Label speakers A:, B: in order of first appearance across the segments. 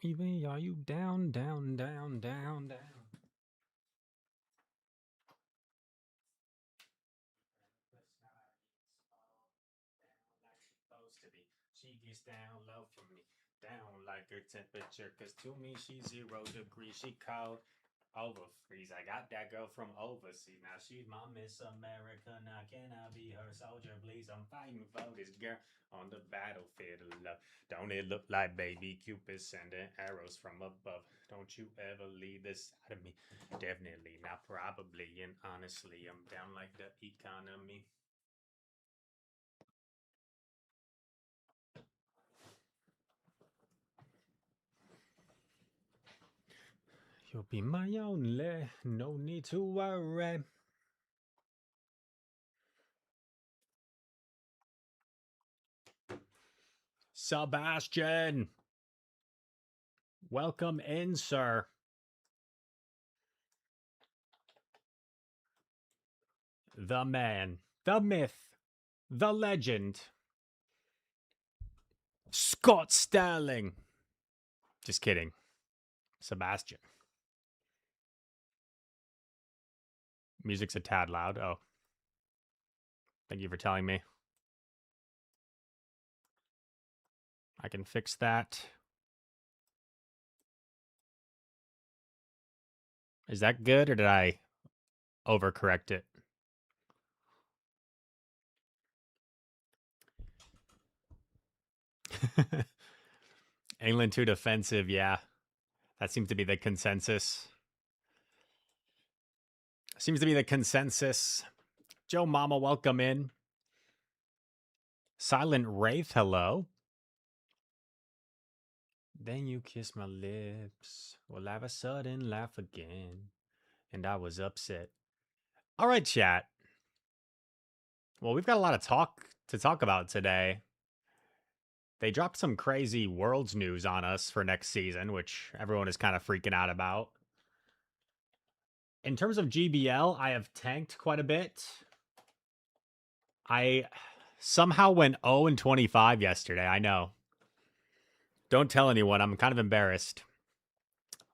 A: Even are you down, down, down, down, down? She gets down low for me, down like her temperature. Cause to me, she's 0 degrees. She cold over freeze. I got that girl from overseas. Now she's my Miss America. Now can I be her soldier, please? I'm fighting for this girl on the battlefield of love. Don't it look like baby Cupid sending arrows from above? Don't you ever leave this side of me? Definitely not, probably, and honestly, I'm down like the economy. You'll be my only, no need to worry. Sebastian, welcome in, sir. The man, the myth, the legend, Scott Sterling. Just kidding. Sebastian. Music's a tad loud. Oh. Thank you for telling me. I can fix that. Is that good or did I overcorrect it? England too defensive, yeah. That seems to be the consensus. Seems to be the consensus. Joe Mama, welcome in. Silent Wraith, hello. Then you kiss my lips. We'll have a sudden laugh again. And I was upset. All right, chat. Well, we've got a lot of to talk about today. They dropped some crazy Worlds news on us for next season, which everyone is kind of freaking out about. In terms of GBL, I have tanked quite a bit. I somehow went 0-25 yesterday. I know. Don't tell anyone. I'm kind of embarrassed.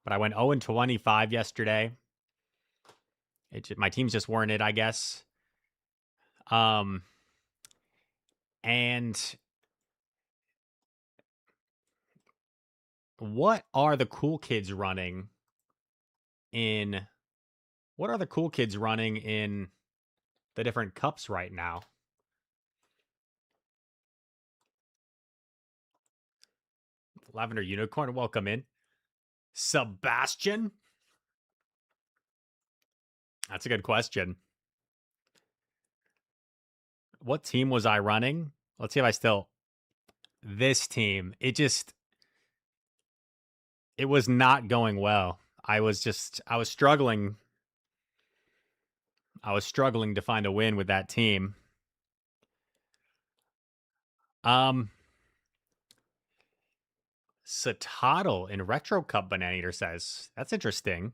A: But I went 0-25 yesterday. My teams just weren't it, I guess. And what are the cool kids running in the different cups right now? Lavender Unicorn, welcome in. Sebastian? That's a good question. What team was I running? Let's see if I still... This team. It was not going well. I was struggling. I was struggling to find a win with that team. Satotl in Retro Cup, Banana Eater says. That's interesting.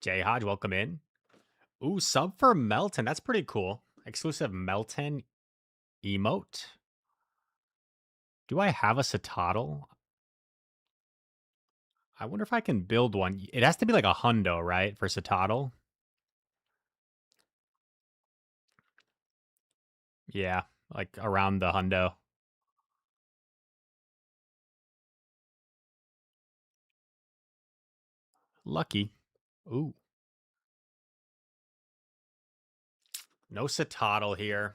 A: Jay Hodge, welcome in. Ooh, sub for Melton. That's pretty cool. Exclusive Melton emote. Do I have a Satotl? I wonder if I can build one. It has to be like a hundo, right? For Satotl. Yeah, like around the hundo. Lucky. Ooh. No Satotl here.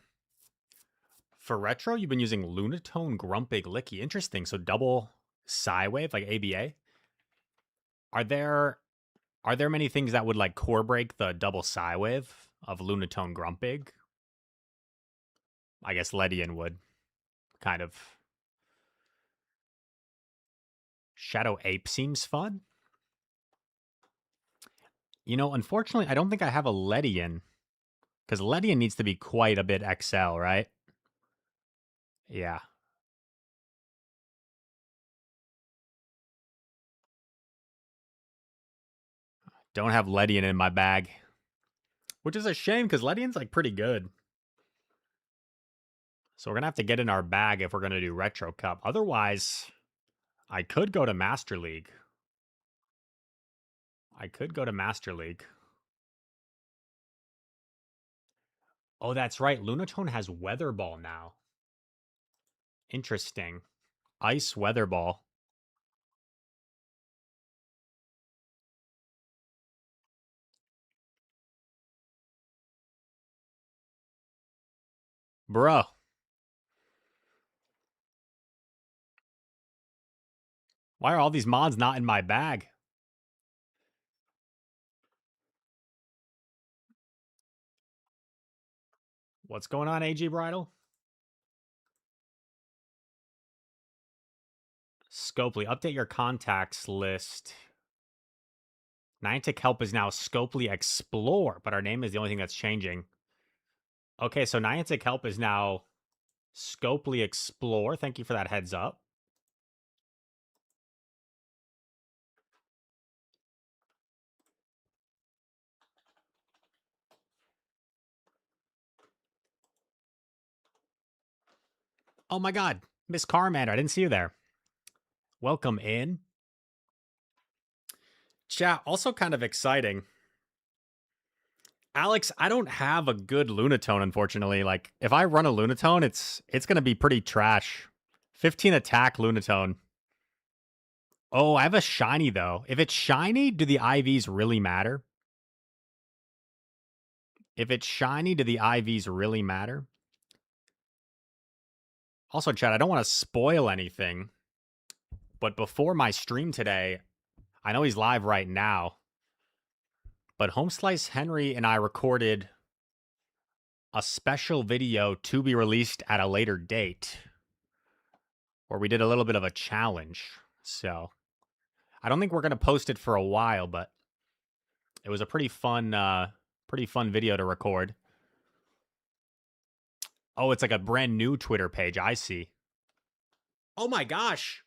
A: For retro, you've been using Lunatone, Grumpig, Licky. Interesting. So double Psywave, like ABA. Are there many things that would like core break the double Psywave of Lunatone, Grumpig? I guess Ledian would. Kind of. Shadow Ape seems fun. You know, unfortunately, I don't think I have a Ledian. Because Ledian needs to be quite a bit XL, right? Yeah. Don't have Ledian in my bag. Which is a shame, because Ledian's like pretty good. So we're going to have to get in our bag if we're going to do Retro Cup. Otherwise, I could go to Master League. I could go to Master League. Oh, that's right. Lunatone has Weather Ball now. Interesting. Ice Weather Ball. Bruh. Why are all these mods not in my bag? What's going on, AG Bridal? Scopely, update your contacts list. Niantic Help is now Scopely Explore, but our name is the only thing that's changing. Okay, so Niantic Help is now Scopely Explore. Thank you for that heads up. Oh my god, Miss Carmander, I didn't see you there. Welcome in. Chat, also kind of exciting. Alex, I don't have a good Lunatone, unfortunately. Like, if I run a Lunatone, it's gonna be pretty trash. 15 attack Lunatone. Oh, I have a shiny though. If it's shiny, do the IVs really matter? If it's shiny, do the IVs really matter? Also, chat, I don't want to spoil anything, but before my stream today, I know he's live right now, but Homeslice Henry and I recorded a special video to be released at a later date where we did a little bit of a challenge. So I don't think we're going to post it for a while, but it was a pretty fun video to record. Oh, it's like a brand new Twitter page. I see. Oh my gosh.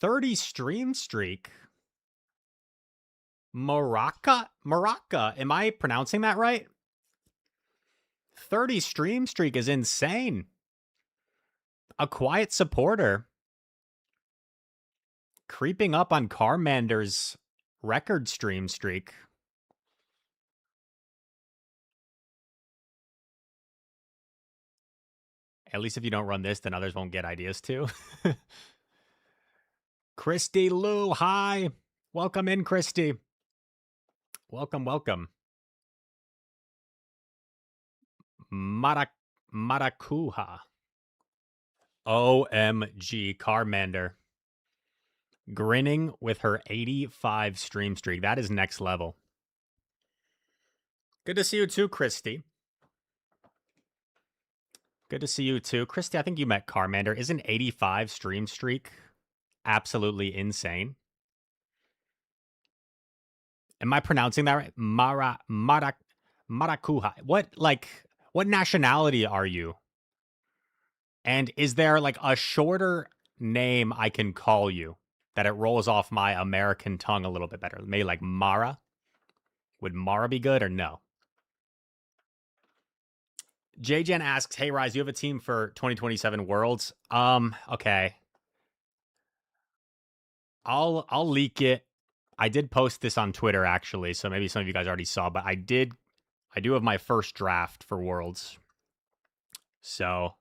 A: 30 stream streak. Maraca? Am I pronouncing that right? 30 stream streak is insane. A quiet supporter creeping up on Carmander's record stream streak. At least if you don't run this, then others won't get ideas too. Christy Lou, hi. Welcome in, Christy. Welcome, welcome. Maracuja. OMG, Carmander. Grinning with her 85 stream streak. That is next level. Good to see you too, Christy. Good to see you too. Christy, I think you met Carmander. Isn't 85 stream streak absolutely insane? Am I pronouncing that right? Maracuja. What nationality are you? And is there like a shorter name I can call you that it rolls off my American tongue a little bit better? Maybe like Mara? Would Mara be good or no? JGen asks, "Hey Rise, you have a team for 2027 Worlds?" Okay. I'll leak it. I did post this on Twitter actually, so maybe some of you guys already saw, but I do have my first draft for Worlds. So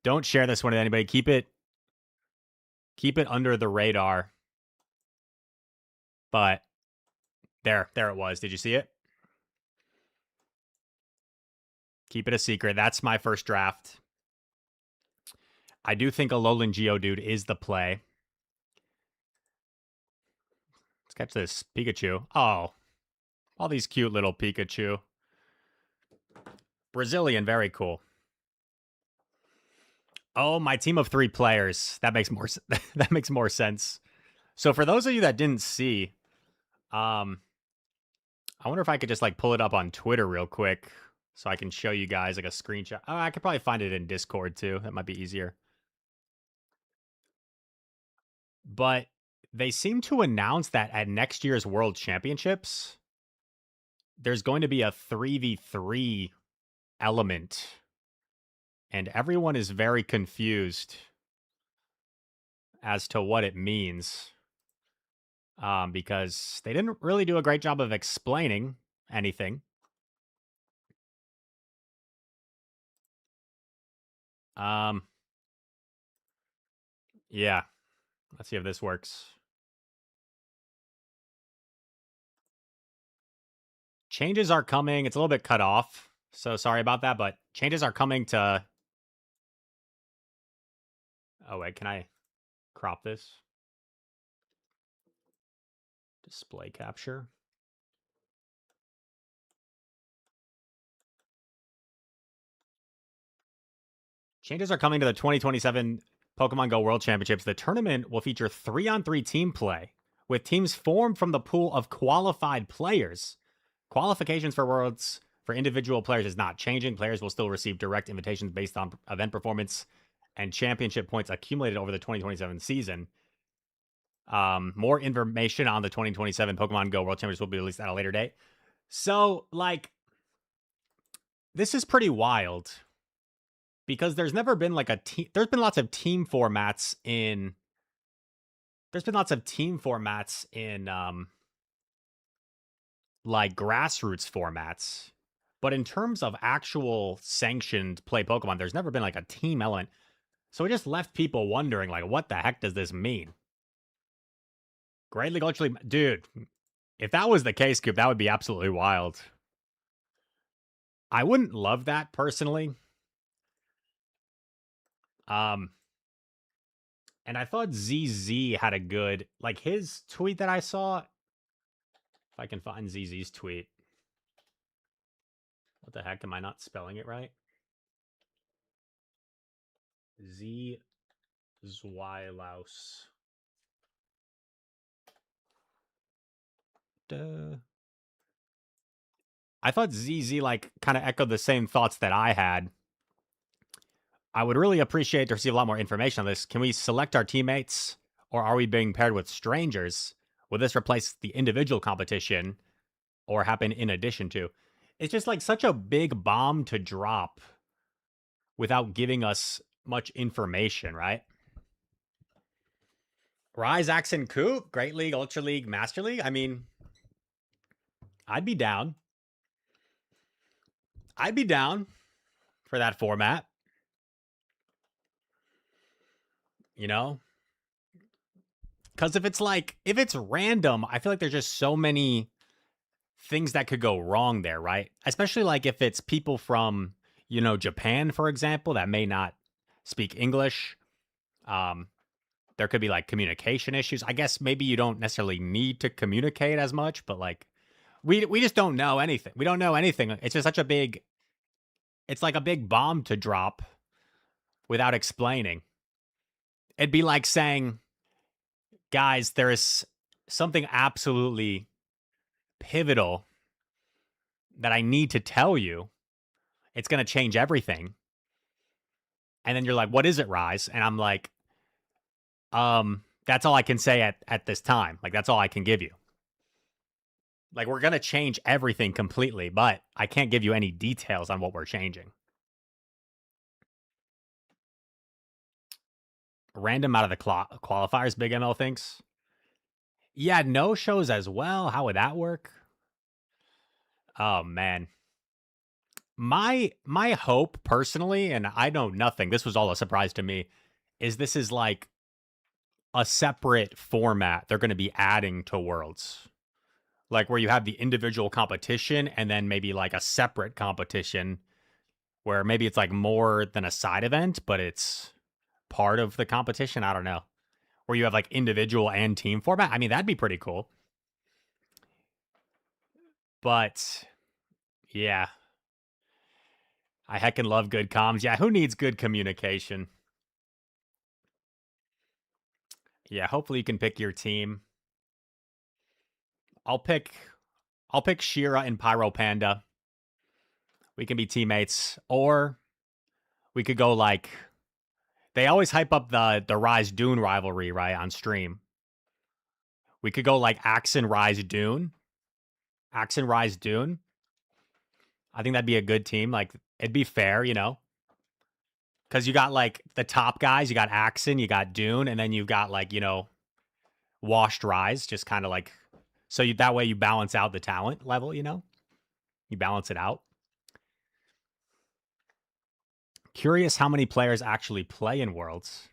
A: don't share this one with anybody. Keep it under the radar. But there it was. Did you see it? Keep it a secret. That's my first draft. I do think Alolan Geodude is the play. Let's catch this Pikachu. Oh, all these cute little Pikachu. Brazilian, very cool. Oh, my team of 3 players. That makes more sense. So for those of you that didn't see, I wonder if I could just like pull it up on Twitter real quick so I can show you guys like a screenshot. Oh, I could probably find it in Discord too. That might be easier. But they seem to announce that at next year's World Championships, there's going to be a 3v3 element. And everyone is very confused as to what it means. Because they didn't really do a great job of explaining anything. Yeah. Let's see if this works. Changes are coming. It's a little bit cut off, so sorry about that, but changes are coming to... Oh, wait, can I crop this? Display capture. Changes are coming to the 2027 Pokemon Go World Championships. The tournament will feature 3-on-3 team play, with teams formed from the pool of qualified players. Qualifications for Worlds for individual players is not changing. Players will still receive direct invitations based on event performance and championship points accumulated over the 2027 season. More information on the 2027 Pokemon Go World Championships will be released at a later date. So, like, this is pretty wild because there's never been like a team. There's been lots of team formats in. There's been lots of team formats in like grassroots formats, but in terms of actual sanctioned play Pokemon, there's never been like a team element. So it just left people wondering, like, what the heck does this mean? Great League Ultra League, dude. If that was the case, Coop, that would be absolutely wild. I wouldn't love that personally. And I thought ZZ had a good, like his tweet that I saw. If I can find ZZ's tweet. What the heck? Am I not spelling it right? Z Zwylaus. Duh. I thought ZZ like kind of echoed the same thoughts that I had. I would really appreciate to receive a lot more information on this. Can we select our teammates, or are we being paired with strangers? Will this replace the individual competition or happen in addition to? It's just like such a big bomb to drop without giving us much information, right? Rise, Axon, Coop, Great League, Ultra League, Master League. I mean, I'd be down. I'd be down for that format. You know? Because if it's random, I feel like there's just so many things that could go wrong there, right? Especially like if it's people from, Japan, for example, that may not speak English. There could be like communication issues. I guess maybe you don't necessarily need to communicate as much, but like we just don't know anything. We don't know anything. It's just it's like a big bomb to drop without explaining. It'd be like saying, guys, there is something absolutely pivotal that I need to tell you. It's going to change everything. And then you're like, what is it, Rise? And I'm like, that's all I can say at this time. Like, that's all I can give you. Like, we're going to change everything completely, but I can't give you any details on what we're changing. Random out of the qualifiers, Big ML thinks. Yeah, no shows as well. How would that work? Oh, man. My hope personally, and I know nothing, this was all a surprise to me, is this is like a separate format they're going to be adding to Worlds. Like where you have the individual competition and then maybe like a separate competition where maybe it's like more than a side event, but it's part of the competition. I don't know. Where you have like individual and team format. I mean, that'd be pretty cool. But yeah. I heckin' love good comms. Yeah, who needs good communication? Yeah, hopefully you can pick your team. I'll pick Shira and Pyro Panda. We can be teammates. Or we could go like, they always hype up the Rise Dune rivalry, right, on stream. We could go like Axon Rise Dune. Axon Rise Dune. I think that'd be a good team. Like, it'd be fair, Because you got like the top guys, you got Axon, you got Dune, and then you've got like, Washed Rise, just kind of like, so that way you balance out the talent level, you balance it out. Curious how many players actually play in Worlds.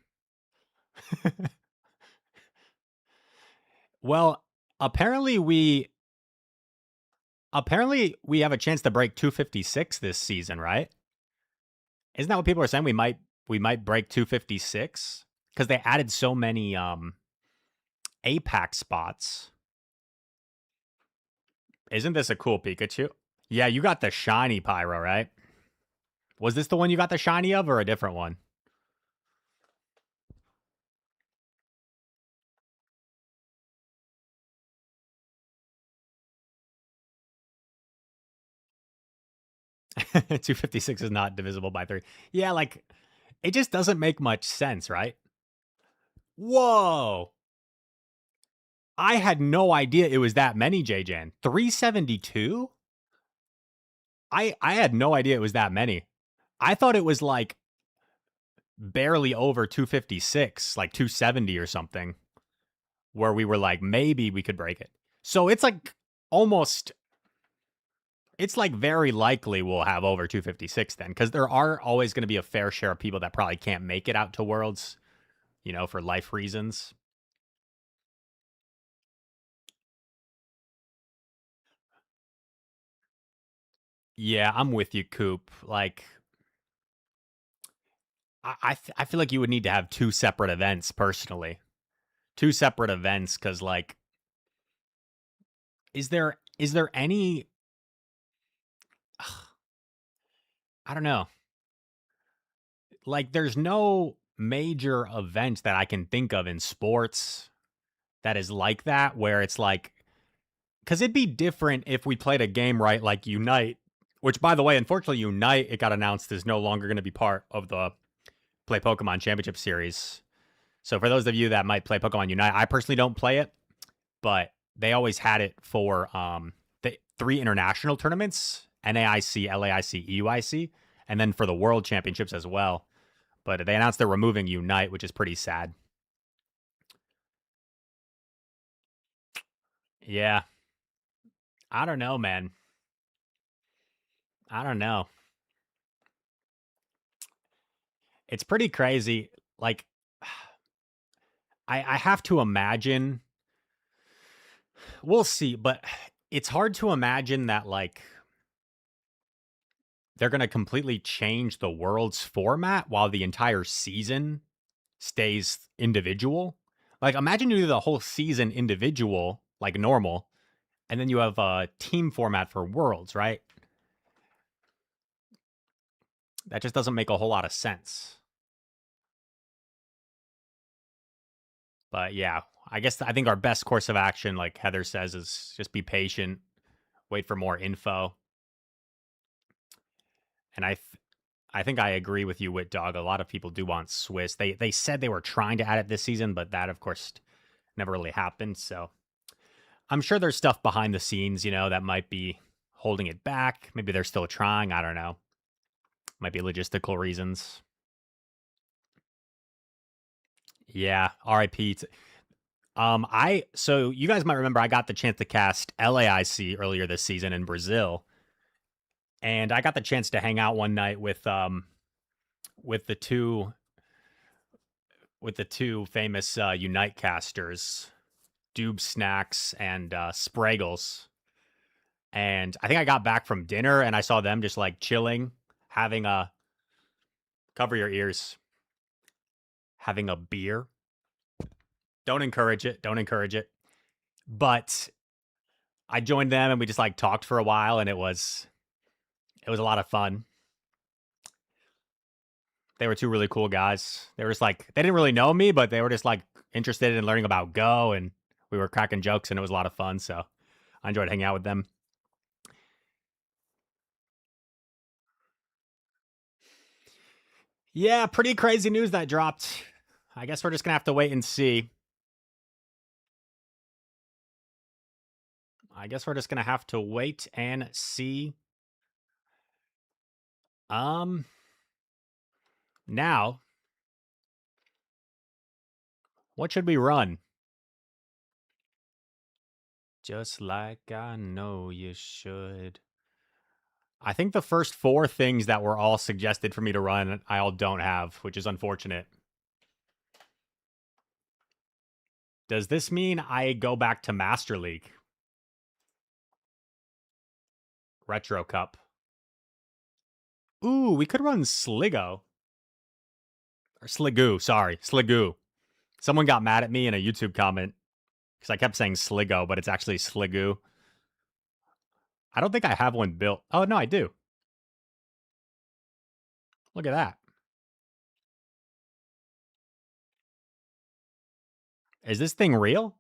A: Well, apparently we have a chance to break 256 this season, right? Isn't that what people are saying? We might break 256 because they added so many APAC spots. Isn't this a cool Pikachu? Yeah, you got the shiny Pyro, right? Was this the one you got the shiny of or a different one? 256 is not divisible by 3. Yeah, like it just doesn't make much sense, right? Whoa. I had no idea it was that many, JJan. 372? I had no idea it was that many. I thought it was like barely over 256, like 270 or something, where we were like, maybe we could break it. So it's like almost, it's like very likely we'll have over 256 then, because there are always going to be a fair share of people that probably can't make it out to Worlds, for life reasons. Yeah, I'm with you, Coop. Like, I feel like you would need to have two separate events personally. Two separate events, because like, is there any I don't know. Like there's no major event that I can think of in sports that is like that where it's like cuz it'd be different if we played a game right like Unite, which by the way, unfortunately Unite it got announced is no longer going to be part of the Play Pokemon Championship series. So for those of you that might play Pokemon Unite, I personally don't play it, but they always had it for the 3 international tournaments, NAIC, LAIC, EUIC, and then for the World Championships as well. But they announced they're removing Unite, which is pretty sad. Yeah. I don't know, man. I don't know. It's pretty crazy. Like, I have to imagine. We'll see, but it's hard to imagine that, like, they're going to completely change the world's format while the entire season stays individual. Like, imagine you do the whole season individual, like normal, and then you have a team format for worlds, right? That just doesn't make a whole lot of sense. But yeah, I think our best course of action, like Heather says, is just be patient, wait for more info. And I think I agree with you, Wit Dog. A lot of people do want Swiss. They said they were trying to add it this season, but that of course never really happened. So I'm sure there's stuff behind the scenes, that might be holding it back. Maybe they're still trying. I don't know. Might be logistical reasons. Yeah, RIP. So you guys might remember I got the chance to cast LAIC earlier this season in Brazil, and I got the chance to hang out one night with the two famous Unite casters, Doob Snacks and Spraggles. And I think I got back from dinner and I saw them just like chilling, having a cover your ears, having a beer. Don't encourage it. Don't encourage it. But I joined them and we just like talked for a while and it was a lot of fun. They were two really cool guys. They were just like they didn't really know me, but they were just like interested in learning about Go and we were cracking jokes and it was a lot of fun. So I enjoyed hanging out with them. Yeah, pretty crazy news that dropped. I guess we're just gonna have to wait and see. I guess we're just gonna have to wait and see. Um, Now, what should we run? Just like I know you should. I think the first 4 things that were all suggested for me to run, I all don't have, which is unfortunate. Does this mean I go back to Master League? Retro Cup. Ooh, we could run Sligo. Or Sligo, sorry. Sligo. Someone got mad at me in a YouTube comment because I kept saying Sligo, but it's actually Sligo. I don't think I have one built. Oh, no, I do. Look at that. Is this thing real?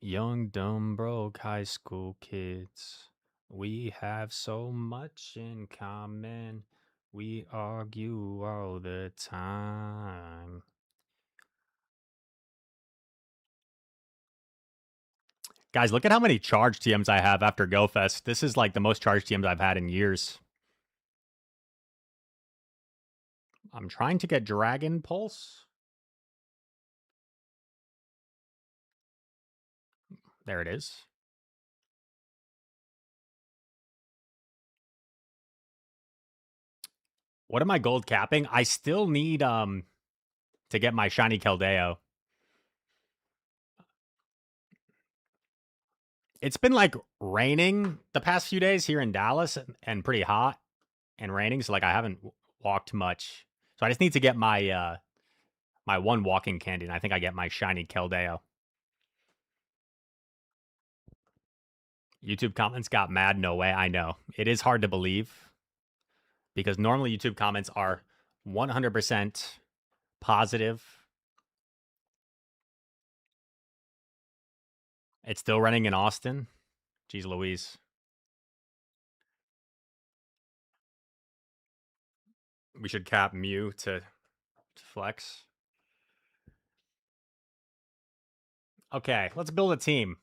A: Young, dumb, broke high school kids. We have so much in common. We argue all the time. Guys, look at how many charge TMs I have after GoFest. This is like the most charge TMs I've had in years. I'm trying to get Dragon Pulse. There it is. What am I gold capping? I still need to get my shiny Keldeo. It's been like raining the past few days here in Dallas and pretty hot and raining, so like I haven't walked much. So I just need to get my my one walking candy, and I think I get my shiny Keldeo. YouTube comments got mad. No way. I know. It is hard to believe because normally YouTube comments are 100% positive. It's still running in Austin. Jeez Louise. We should cap Mew to flex. Okay, let's build a team.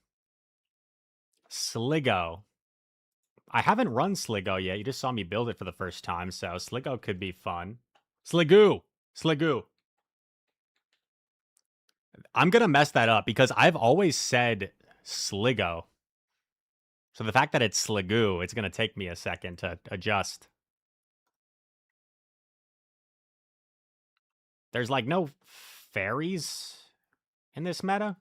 A: Sligo. I haven't run Sligo yet. You just saw me build it for the first time, so Sligo could be fun. Sligo. Sligo. I'm going to mess that up because I've always said Sligo. So the fact that it's Sligo, it's going to take me a second to adjust. There's like no fairies in this meta?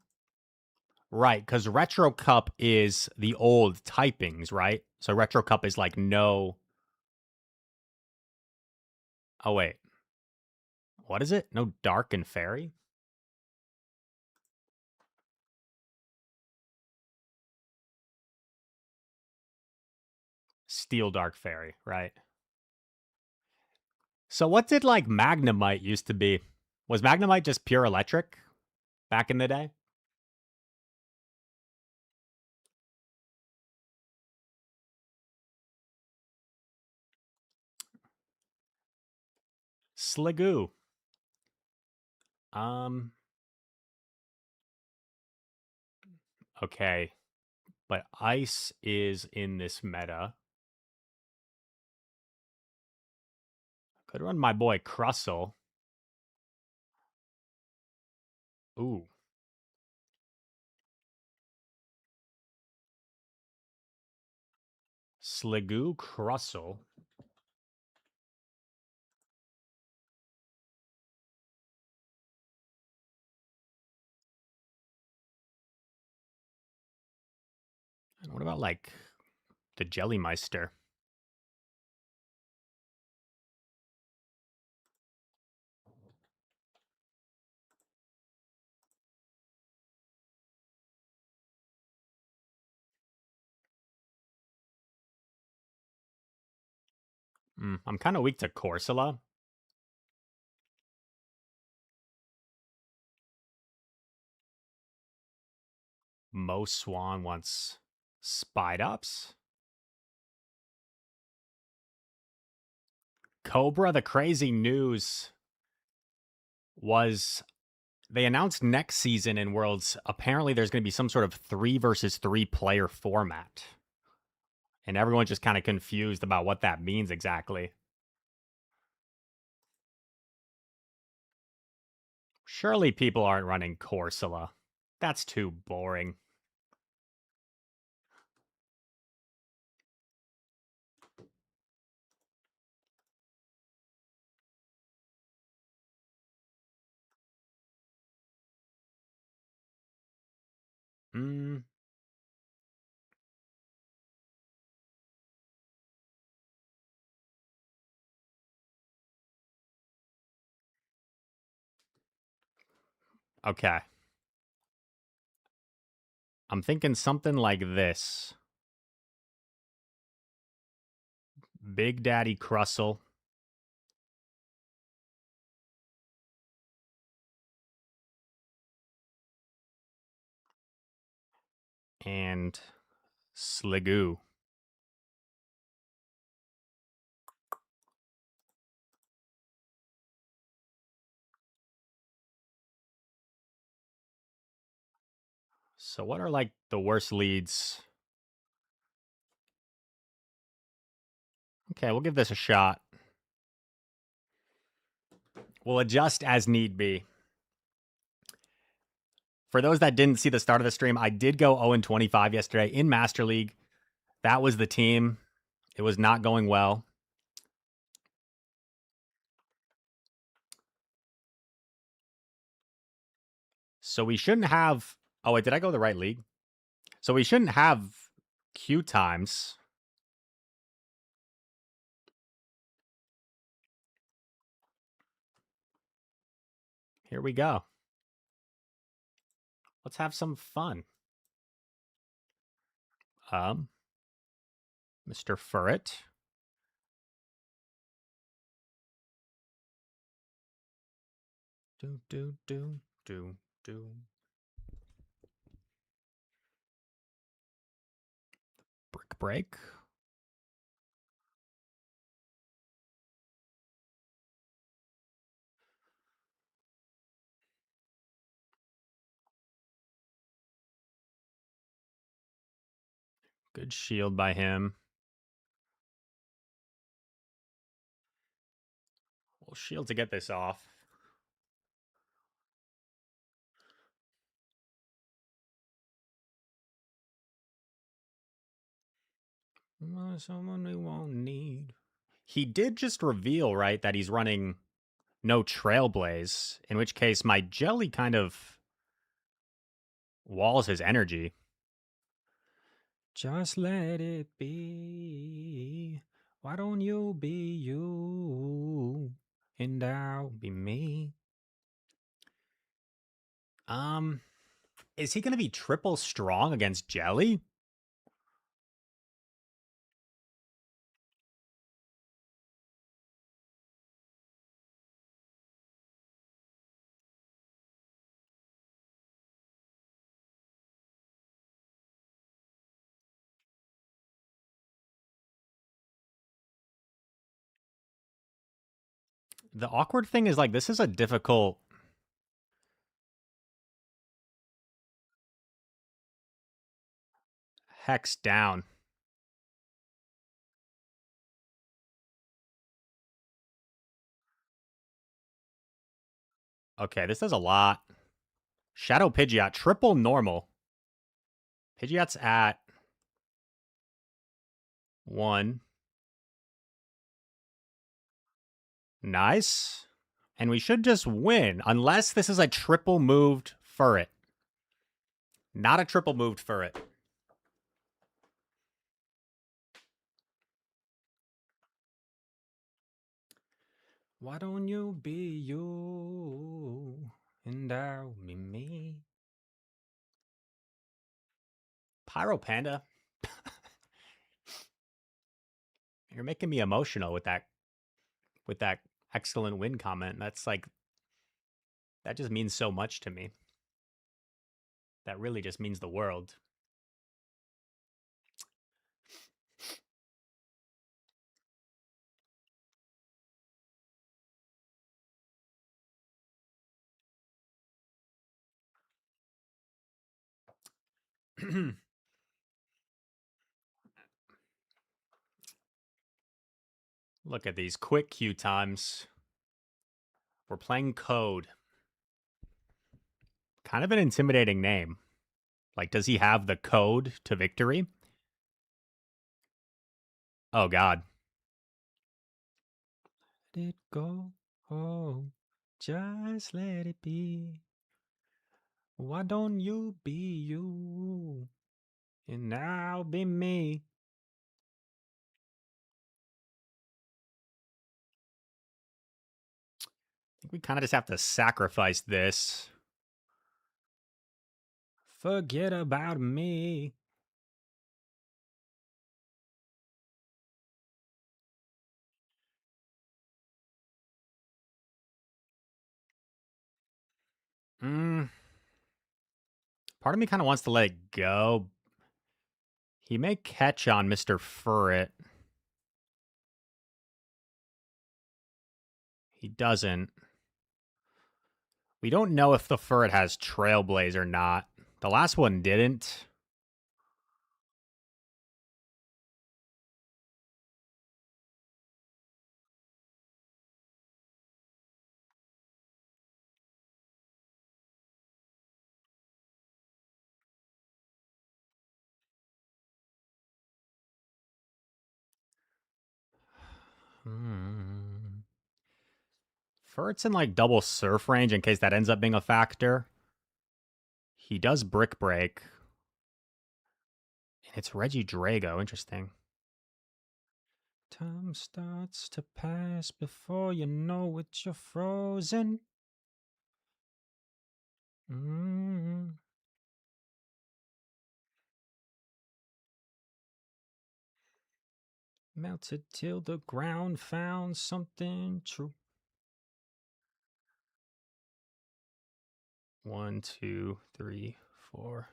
A: Right, because Retro Cup is the old typings, right? So Retro Cup is like no... Oh, wait. What is it? No Dark and Fairy? Steel Dark Fairy, right? So what did like Magnemite used to be? Was Magnemite just pure electric back in the day? Sliggoo. Okay. But Ice is in this meta. Could run my boy Crustle. Ooh. Sliggoo, Crustle. And what about like the Jellymeister? I'm kind of weak to Corsola. Mo Swan wants Spide Ups. Cobra, the crazy news was they announced next season in Worlds, apparently there's going to be some sort of 3 versus 3 player format. And everyone's just kind of confused about what that means exactly. Surely people aren't running Corsola. That's too boring. Hmm. Okay. I'm thinking something like this. Big Daddy Crussel. And Sligoo. So what are like the worst leads? Okay, we'll give this a shot. We'll adjust as need be. For those that didn't see the start of the stream, I did go 0-25 yesterday in Master League. That was the team. It was not going well. So we shouldn't have. Oh, wait, did I go the right league? So we shouldn't have queue times. Here we go. Let's have some fun. Mr. Furret. Do. Brick break. Good shield by him. We'll shield to get this off. Someone we won't need. He did just reveal, right, that he's running no Trailblaze, in which case my Jelly kind of walls his energy. Just let it be. Why don't you be you? And I'll be me. Is he going to be triple strong against Jelly? The awkward thing is, like, this is a difficult... Hex down. Okay, this does a lot. Shadow Pidgeot, triple normal. Pidgeot's at 1. Nice. And we should just win, unless this is a triple moved Furret. Not a triple moved Furret. Why don't you be you, and I'll be me? Pyro Panda. You're making me emotional with that excellent win comment. That's like, that just means so much to me. That really just means the world. Look at these quick queue times. We're playing Code. Kind of an intimidating name. Like, does he have the code to victory? Oh, God. Let it go. Oh, just let it be. Why don't you be you? And I'll be me. I think we kind of just have to sacrifice this. Forget about me. Part of me kind of wants to let it go. He may catch on Mr. Furret. He doesn't. We don't know if the Furret has Trailblaze or not. The last one didn't. Furret's in like double surf range in case that ends up being a factor. He does Brick Break. It's Regidrago. Interesting. Time starts to pass before you know it, you're frozen. Melted till the ground found something true. 1, 2, 3, 4.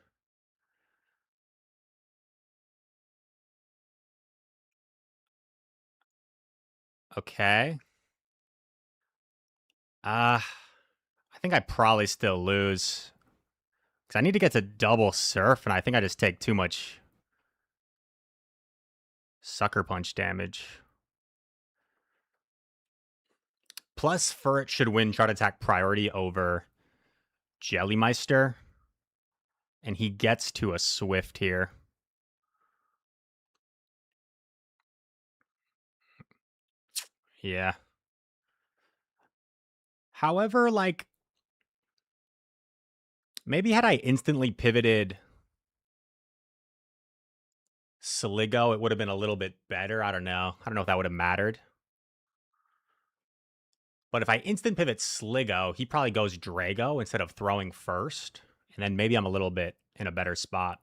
A: Okay. I think I probably still lose. Because I need to get to double surf, and I think I just take too much sucker punch damage. Plus, Furret should win Chart Attack priority over Jellymeister. And he gets to a Swift here. Yeah. However, like, maybe had I instantly pivoted Sligo, it would have been a little bit better. I don't know. I don't know if that would have mattered. But if I instant pivot Sligo, he probably goes Drago instead of throwing first. And then maybe I'm a little bit in a better spot.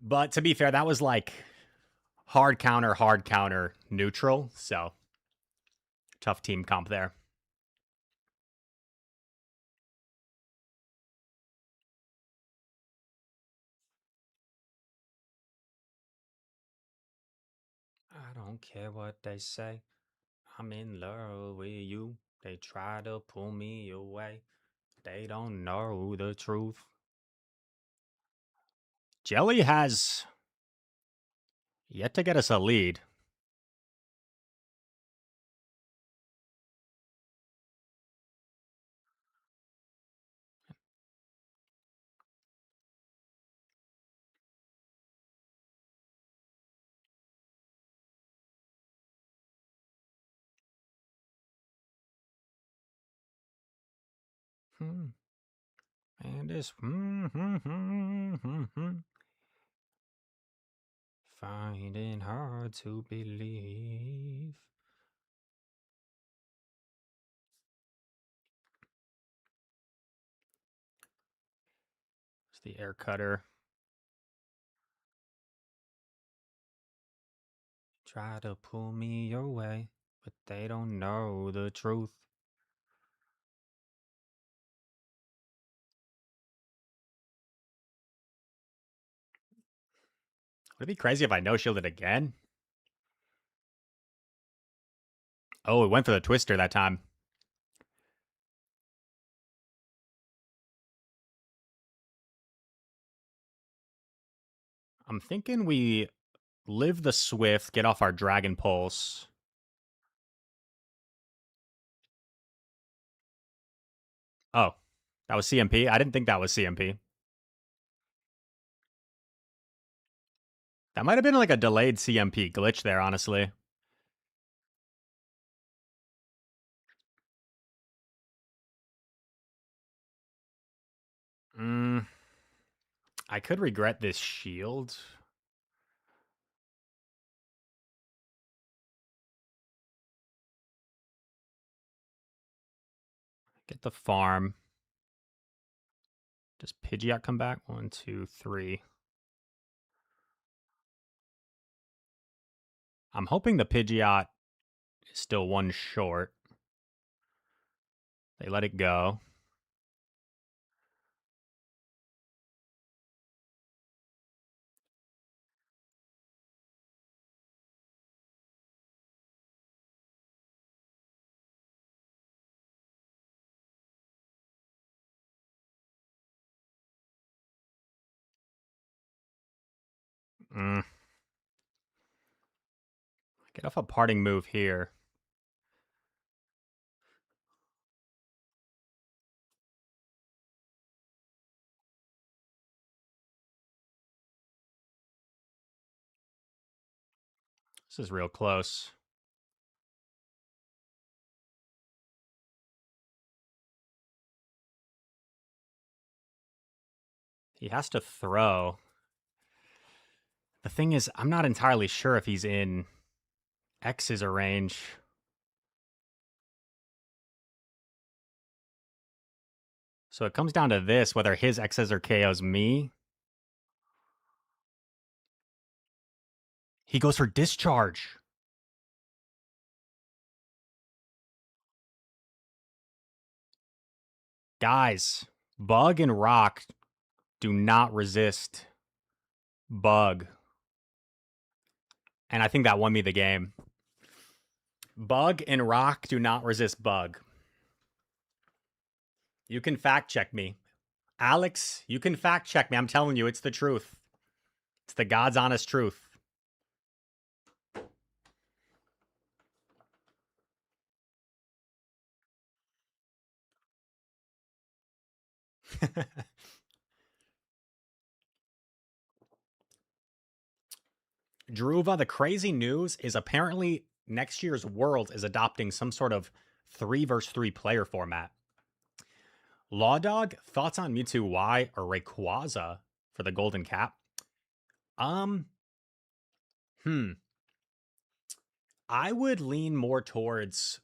A: But to be fair, that was like hard counter, neutral. So tough team comp there. I don't care what they say. I'm in love with you. They try to pull me away. They don't know the truth. Jelly has yet to get us a lead. And it's finding hard to believe. It's the air cutter. Try to pull me your way, but they don't know the truth. Would it be crazy if I no-shielded again? Oh, it went for the twister that time. I'm thinking we live the Swift, get off our Dragon Pulse. Oh, that was CMP? I didn't think that was CMP. That might have been like a delayed CMP glitch there, honestly. I could regret this shield. Get the farm. Does Pidgeot come back? 1, 2, 3. I'm hoping the Pidgeot is still one short. They let it go. Get off a parting move here. This is real close. He has to throw. The thing is, I'm not entirely sure if he's in X's range. So it comes down to this, whether his X's or KOs me. He goes for discharge. Guys, Bug and Rock do not resist Bug. And I think that won me the game. Bug and Rock do not resist Bug. You can fact check me. Alex, you can fact check me. I'm telling you, it's the truth. It's the God's honest truth. Druva, the crazy news is apparently next year's World is adopting some sort of 3 versus 3 player format. Law Dog, thoughts on Mewtwo Y or Rayquaza for the Golden Cap? I would lean more towards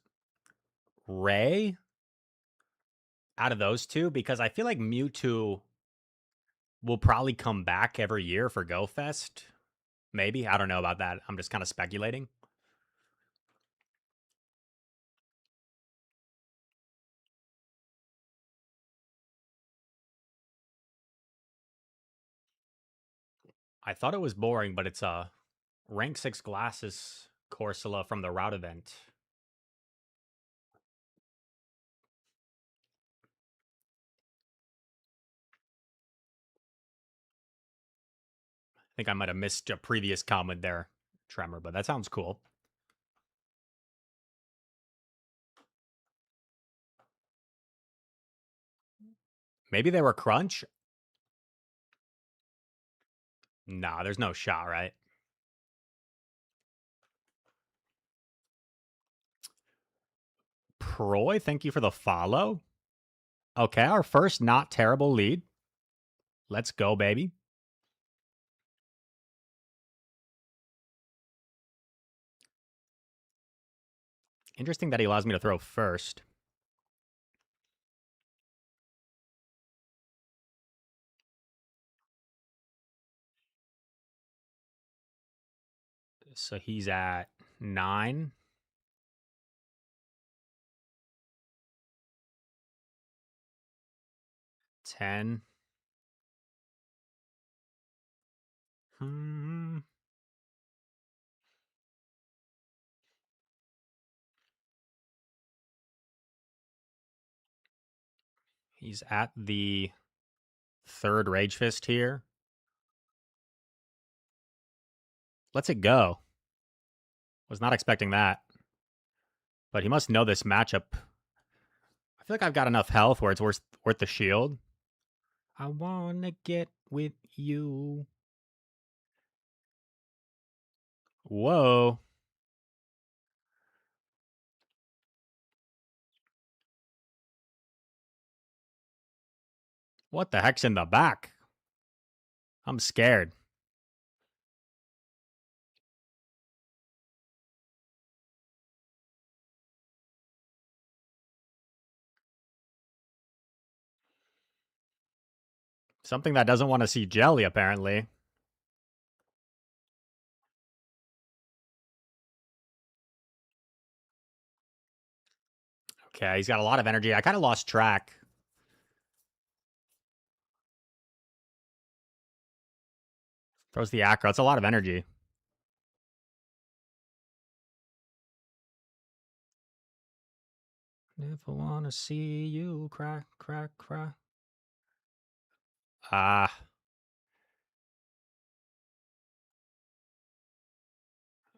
A: Ray out of those two because I feel like Mewtwo will probably come back every year for Go Fest. Maybe. I don't know about that. I'm just kind of speculating. I thought it was boring, but it's a rank 6 glasses Corsola from the route event. I think I might have missed a previous comment there, Tremor, but that sounds cool. Maybe they were Crunch? Nah, there's no shot, right? Proy, thank you for the follow. Okay, our first not terrible lead. Let's go, baby. Interesting that he allows me to throw first. So he's at 9. 10. He's at the 3rd Rage Fist here. Lets it go. Was not expecting that. But he must know this matchup. I feel like I've got enough health where it's worth the shield. I wanna get with you. Whoa. What the heck's in the back? I'm scared. Something that doesn't want to see Jelly, apparently. Okay, he's got a lot of energy. I kind of lost track. Throws the acro. It's a lot of energy. Never want to see you cry, cry, cry. Ah.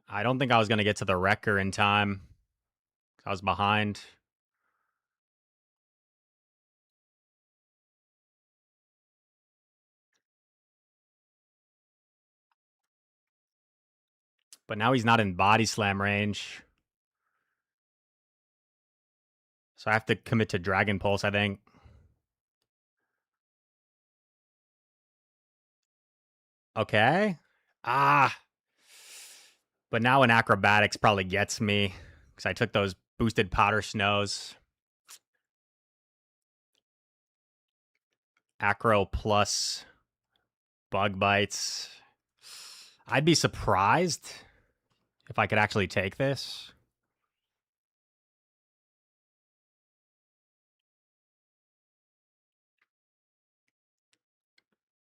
A: I don't think I was going to get to the wrecker in time. I was behind. But now he's not in body slam range. So I have to commit to Dragon Pulse, I think. Okay. Ah. But now an acrobatics probably gets me because I took those boosted powder snows. Acro plus bug bites. I'd be surprised if I could actually take this.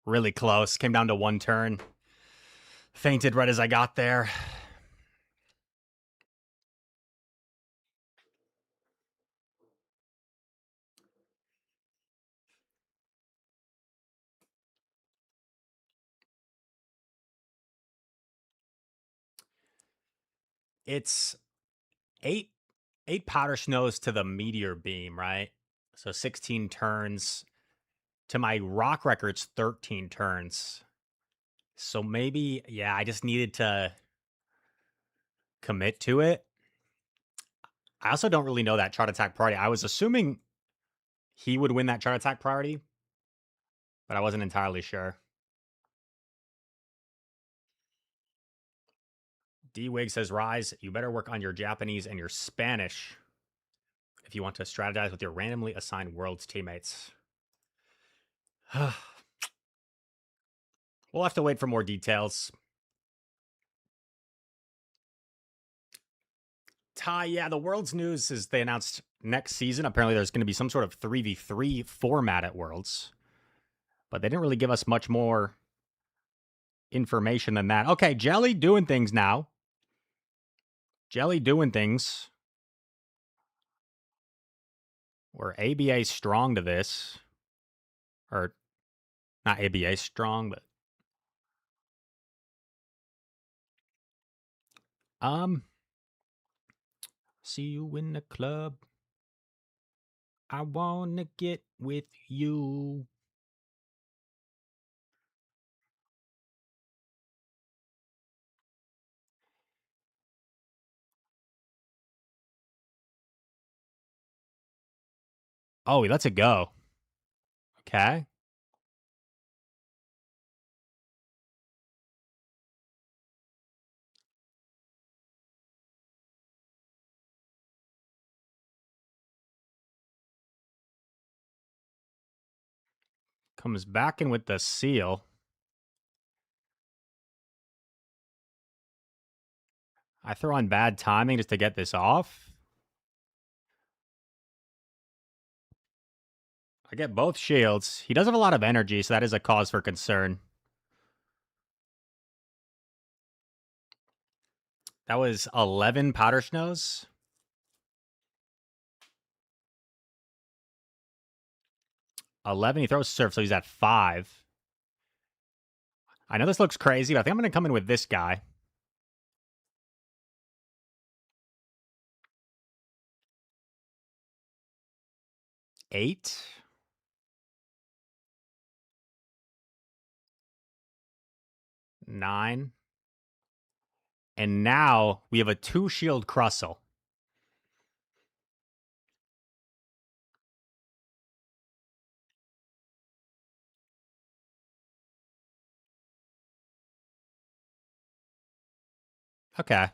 A: Really close. Came down to one turn. Fainted right as I got there. It's eight powder snows to the meteor beam, right? So 16 turns. To my rock records, 13 turns. So maybe, yeah, I just needed to commit to it. I also don't really know that chart attack priority. I was assuming he would win that chart attack priority, but I wasn't entirely sure. D-Wig says, Rise, you better work on your Japanese and your Spanish if you want to strategize with your randomly assigned world's teammates. We'll have to wait for more details. Ty, yeah, the Worlds news is they announced next season. Apparently, there's going to be some sort of 3v3 format at Worlds, but they didn't really give us much more information than that. Okay, Jelly doing things now. Jelly doing things. We're ABA strong to this. Or not ABA strong, but see you in the club. I wanna get with you. Oh, he lets it go. Okay. Comes back in with the seal. I throw on bad timing just to get this off. I get both shields. He does have a lot of energy, so that is a cause for concern. That was 11 powder snows. He throws surf, so he's at 5. I know this looks crazy, but I think I'm going to come in with this guy. 8. Nine. And now we have a 2-shield Crustle. Okay.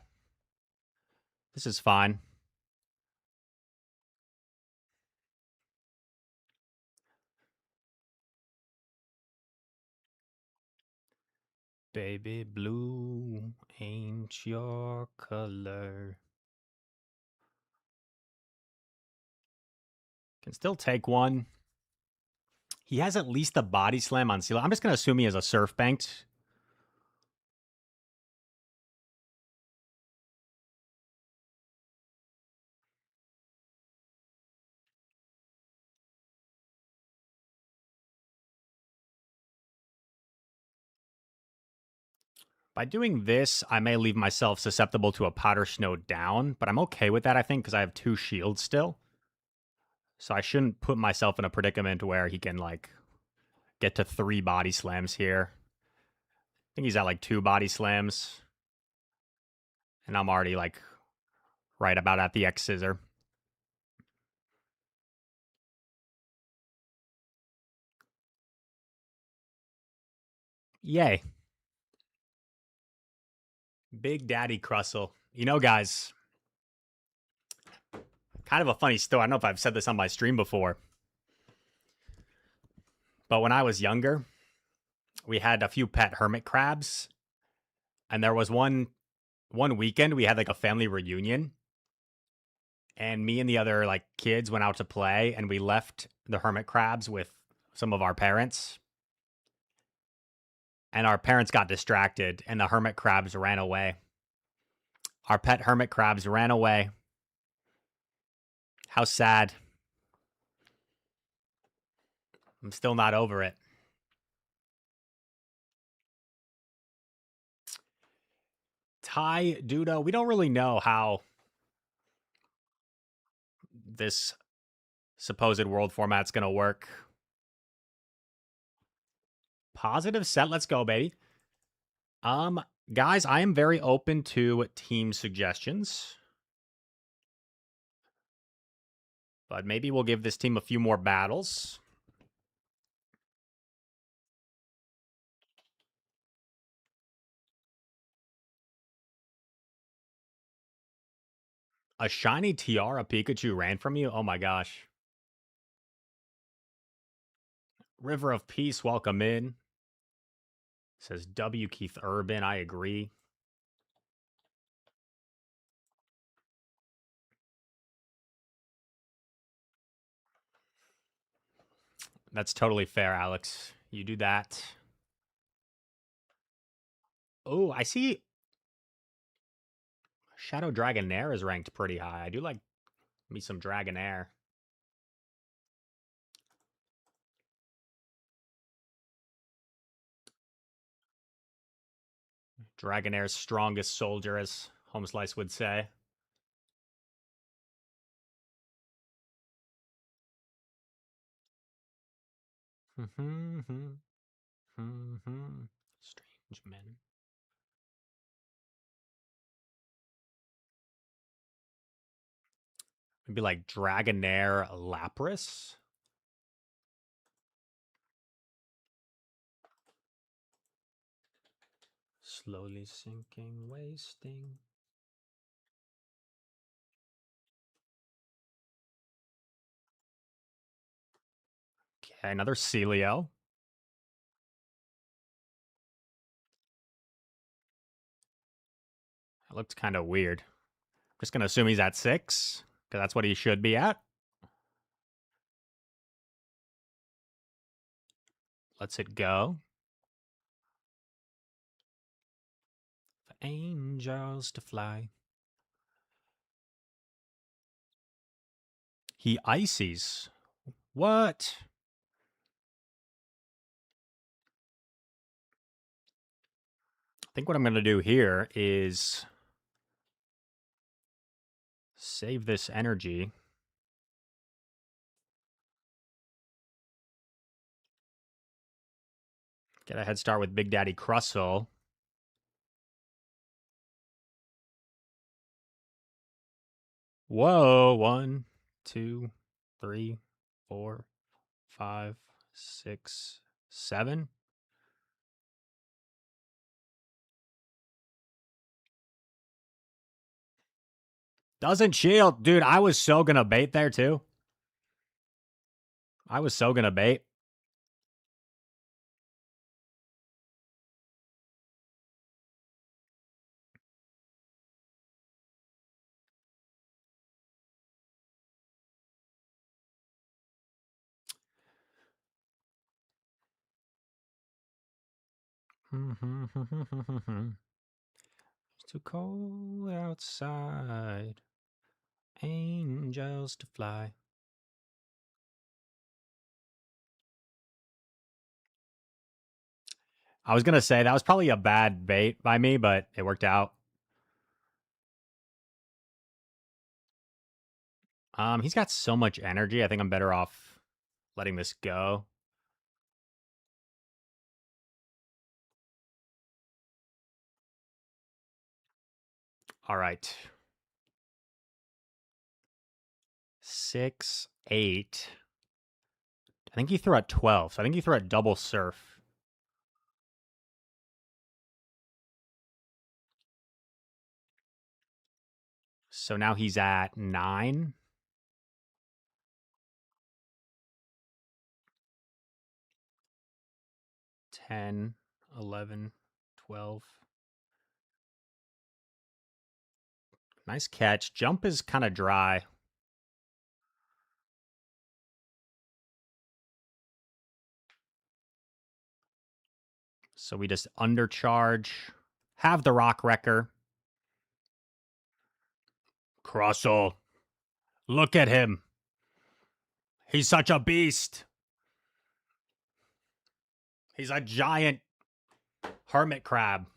A: This is fine. Baby blue ain't your color. Can still take one. He has at least a body slam on Seal. I'm just going to assume he has a Surf Banked. By doing this, I may leave myself susceptible to a Powder Snow down, but I'm okay with that, I think, because I have 2 shields still. So I shouldn't put myself in a predicament where he can, like, get to 3 body slams here. I think he's at, like, 2 body slams. And I'm already, like, right about at the X Scissor. Yay. Big Daddy Crustle. You know, guys, kind of a funny story. I don't know if I've said this on my stream before. But when I was younger, we had a few pet hermit crabs. And there was one weekend we had like a family reunion. And me and the other like kids went out to play and we left the hermit crabs with some of our parents. And our parents got distracted and the hermit crabs ran away. Our pet hermit crabs ran away. How sad. I'm still not over it. Tai Dudo, we don't really know how this supposed world format's going to work. Positive set. Let's go, baby. Guys, I am very open to team suggestions. But maybe we'll give this team a few more battles. A shiny Tiara Pikachu ran from you? Oh my gosh. River of Peace, welcome in. Says W. Keith Urban. I agree. That's totally fair, Alex. You do that. Oh, I see Shadow Dragonair is ranked pretty high. I do like me some Dragonair. Dragonair's strongest soldier, as Homeslice would say. Strange men. Maybe like Dragonair Lapras. Slowly sinking, wasting. Okay, another Celio. That looked kind of weird. Just going to assume he's at 6, because that's what he should be at. Let's it go. For angels to fly. He ices. What? I think what I'm going to do here is save this energy. Get a head start with Big Daddy Crustle. Whoa, 1, 2, 3, 4, 5, 6, 7. Doesn't shield. Dude, I was so gonna bait there too. I was so gonna bait. It's too cold outside. Angels to fly. I was gonna say that was probably a bad bait by me, but it worked out. He's got so much energy. I think I'm better off letting this go. All right. 6, 8. I think he threw at 12. So I think he threw at double surf. So now he's at 9. 10, 11, 12. Nice catch. Jump is kind of dry. So we just undercharge. Have the Rock Wrecker. Crustle. Look at him. He's such a beast. He's a giant hermit crab.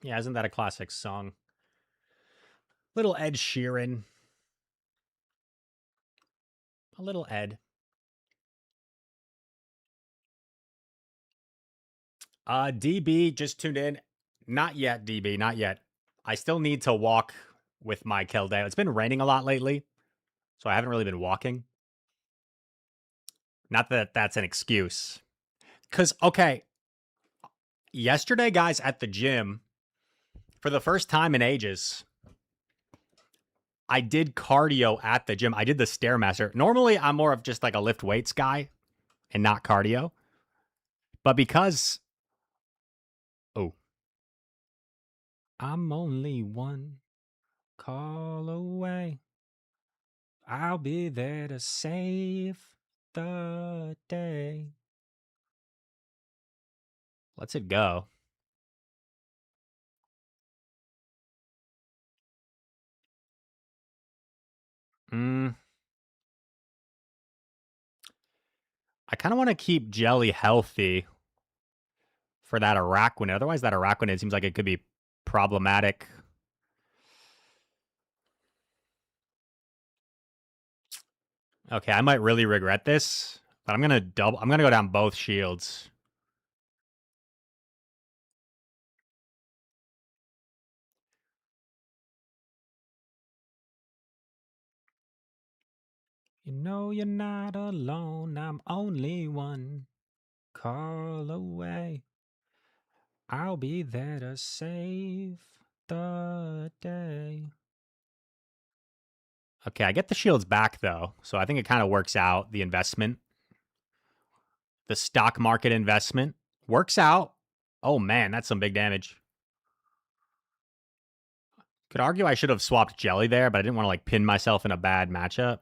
A: Yeah, isn't that a classic song? Little Ed Sheeran. A little Ed. DB just tuned in. Not yet, DB, not yet. I still need to walk with my Keldeo. It's been raining a lot lately, so I haven't really been walking. Not that that's an excuse. Because, okay, yesterday, guys, at the gym, for the first time in ages, I did cardio at the gym. I did the Stairmaster. Normally, I'm more of just like a lift weights guy and not cardio. But because, oh, I'm only one call away. I'll be there to save the day. Let's it go. I kind of want to keep Jelly healthy for that Araquanid. Otherwise, that Araquanid seems like it could be problematic. Okay, I might really regret this, but I'm gonna go down both shields. You know you're not alone. I'm only one call away. I'll be there to save the day. Okay, I get the shields back though, so I think it kind of works out. The investment, the stock market investment works out. Oh man, that's some big damage. Could argue I should have swapped Jelly there, but I didn't want to like pin myself in a bad matchup.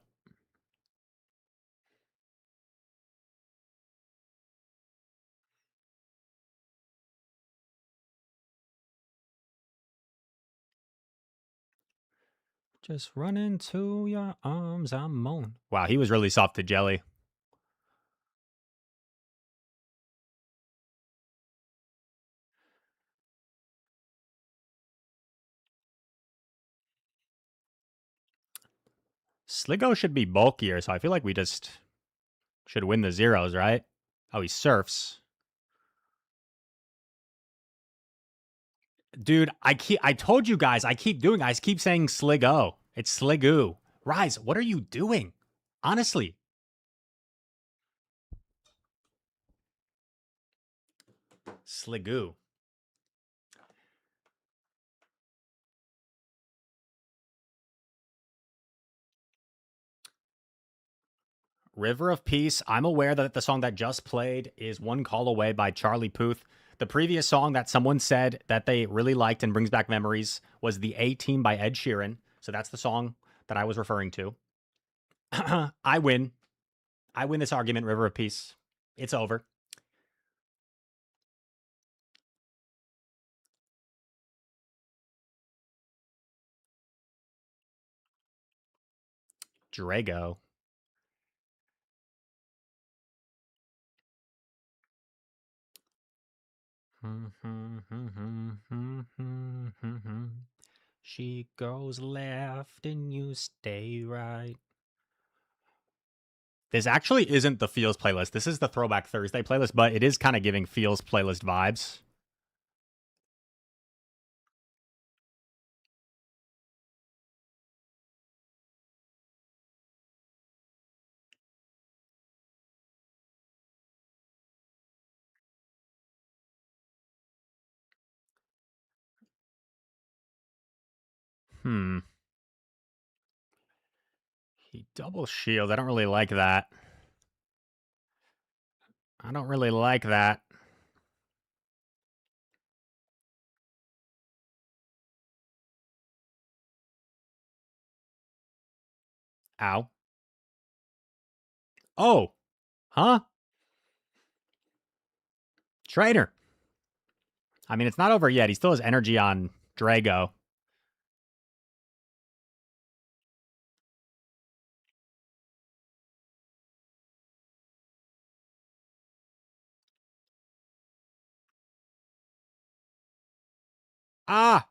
A: Just run into your arms, I'm on. Wow, he was really soft to Jelly.
B: Sligo should be bulkier, so I feel like we just should win the zeros, right? Oh, he surfs. Dude, I told you guys, I keep saying Sligo. It's Sligo. Rise, what are you doing? Honestly. Sligo. River of Peace. I'm aware that the song that just played is One Call Away by Charlie Puth. The previous song that someone said that they really liked and brings back memories was The A Team by Ed Sheeran. So that's the song that I was referring to. I win. I win this argument, River of Peace. It's over. Drago. She goes left and you stay right. This actually isn't the Feels playlist. This is the Throwback Thursday playlist, but it is kind of giving Feels playlist vibes. He double shields. I don't really like that. I don't really like that. Ow. Oh. Huh? Trainer. I mean, it's not over yet. He still has energy on Drago. Ah!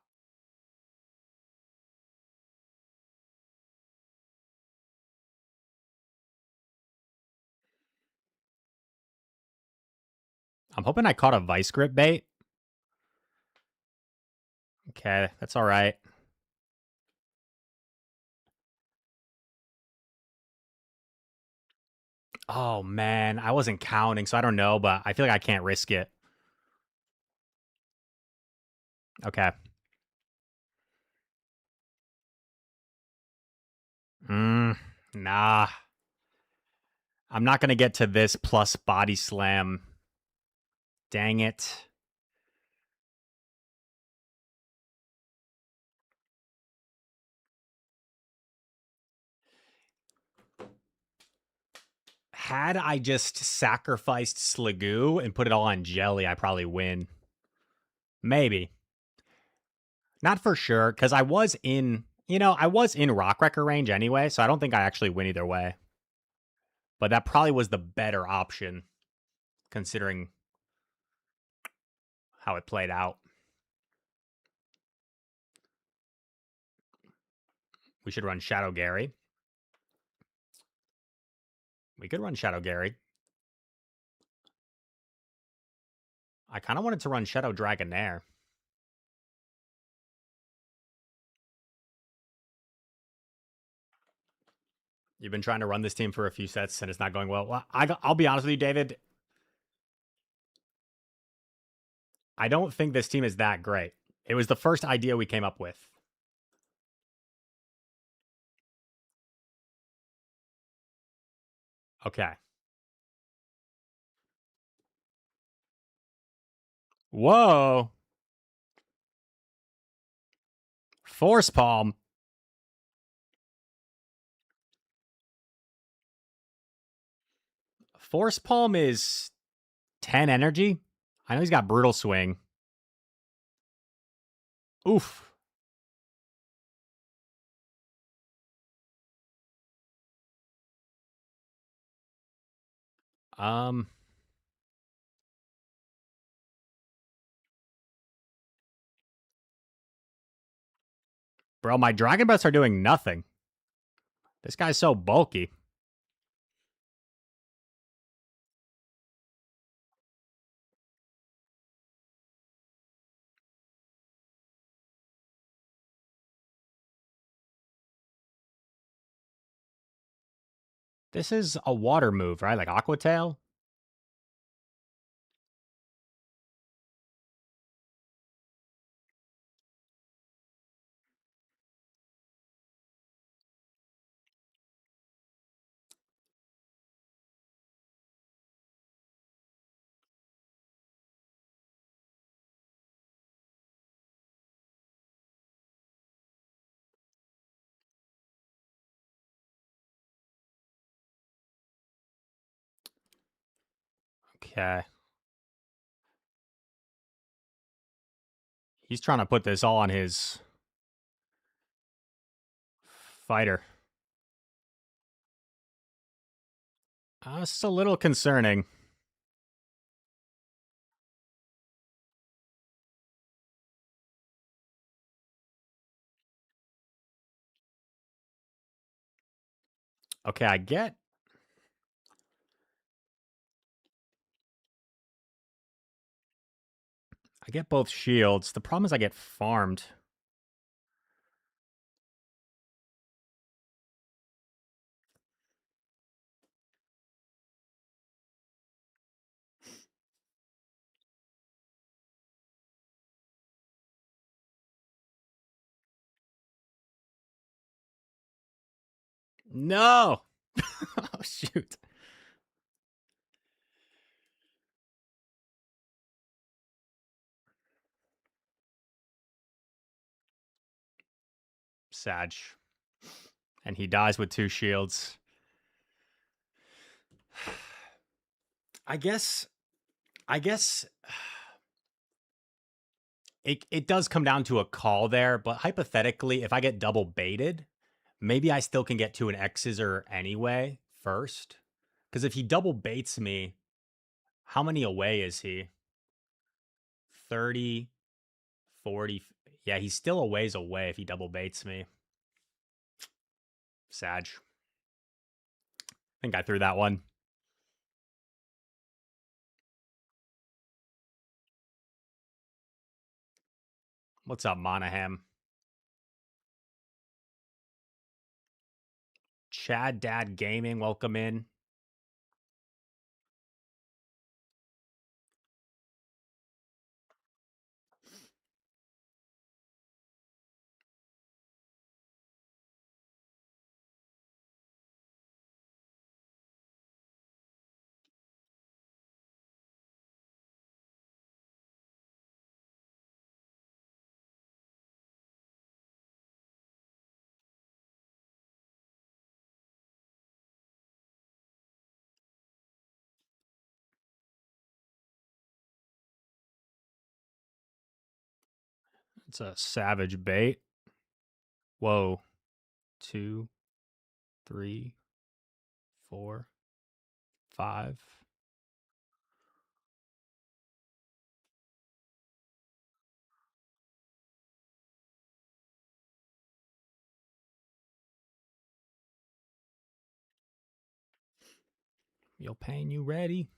B: I'm hoping I caught a Vice Grip bait. Okay, that's all right. Oh, man. I wasn't counting, so I don't know, but I feel like I can't risk it. Okay. Nah. I'm not going to get to this plus body slam. Dang it. Had I just sacrificed Sligo and put it all on Jelly, I probably win. Maybe. Not for sure, because I was in, I was in Rock Wrecker range anyway, so I don't think I actually win either way. But that probably was the better option, considering how it played out. We should run Shadow Gary. We could run Shadow Gary. I kind of wanted to run Shadow Dragonair. You've been trying to run this team for a few sets and it's not going well. I'll be honest with you, David. I don't think this team is that great. It was the first idea we came up with. Okay. Whoa. Force Palm. Force Palm is 10 energy. I know he's got Brutal Swing. Oof. Bro, my Dragon Breaths are doing nothing. This guy's so bulky. This is a water move, right? Like Aqua Tail? Okay. He's trying to put this all on his fighter. It's a little concerning. Okay, I get both shields. The problem is I get farmed. No! Oh, shoot. Sag. And he dies with 2 shields. I guess it does come down to a call there, but hypothetically, if I get double baited, maybe I still can get to an X's-er anyway first. Because if he double baits me, how many away is he? 30, 40. Yeah, he's still a ways away if he double baits me. Sag. I think I threw that one. What's up, Monahan? Chad Dad Gaming, welcome in. It's a savage bait. Whoa. 2, 3, 4, 5. Yo, Pain, you ready?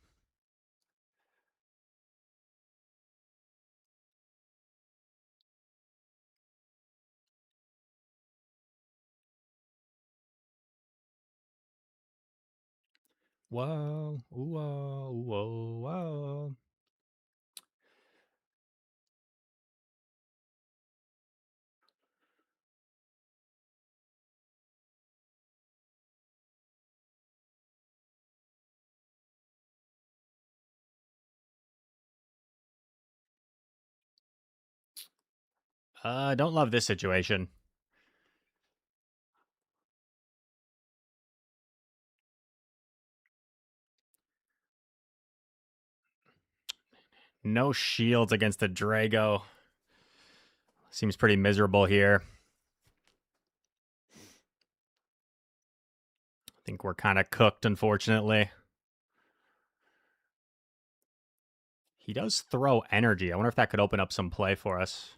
B: Whoa, whoa, whoa, whoa. Don't love this situation. No shields against the Drago. Seems pretty miserable here. I think we're kind of cooked, unfortunately. He does throw energy. I wonder if that could open up some play for us.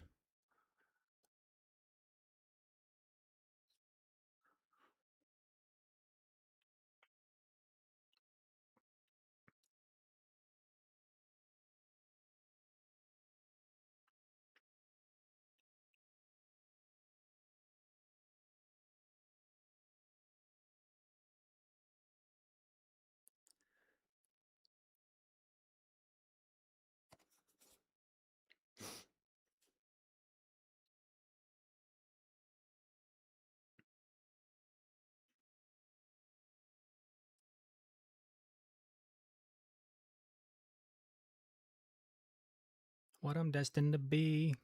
B: What I'm destined to be.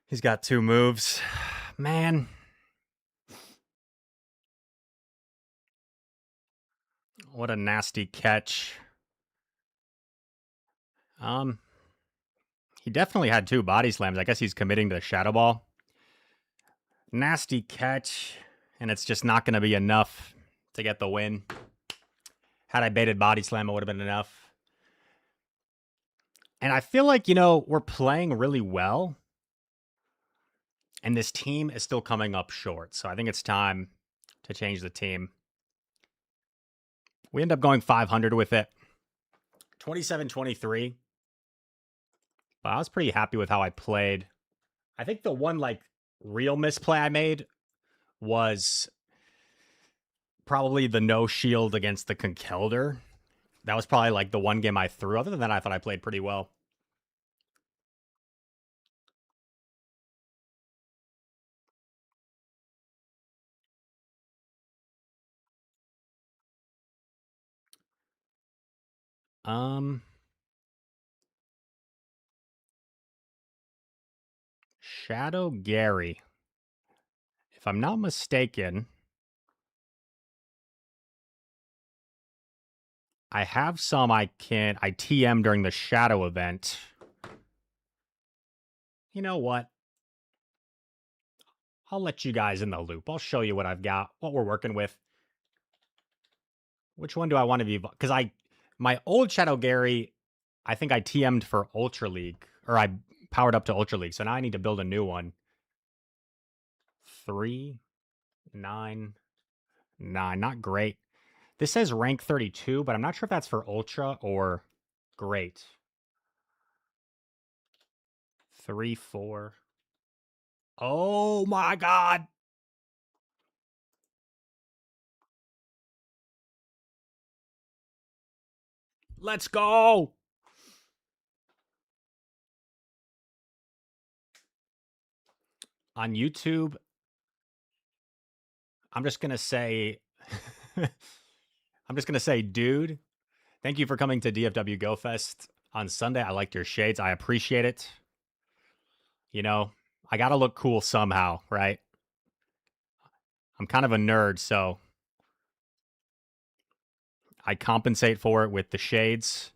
B: He's got 2 moves. Man. What a nasty catch. He definitely had 2 body slams. I guess he's committing to the Shadow Ball. Nasty catch, and it's just not going to be enough to get the win. Had I baited body slam, it would have been enough. And I feel like, we're playing really well, and this team is still coming up short. So I think it's time to change the team. We end up going 500 with it. 27-23. But I was pretty happy with how I played. I think the one, real misplay I made was probably the no shield against the Conkeldurr. That was probably, the one game I threw. Other than that, I thought I played pretty well. Shadow Gary. If I'm not mistaken, I have some I TM during the Shadow event. You know what? I'll let you guys in the loop. I'll show you what I've got, what we're working with. Which one do I want to be? Because my old Shadow Gary, I think I TM'd for Ultra League, or I powered up to Ultra League. So now I need to build a new one. 3, 9, 9. Not great. This says rank 32, but I'm not sure if that's for Ultra or great. 3, 4. Oh my God. Let's go. On YouTube, I'm just going to say, dude, thank you for coming to DFW Go Fest on Sunday. I liked your shades. I appreciate it. I got to look cool somehow, right? I'm kind of a nerd, so I compensate for it with the shades.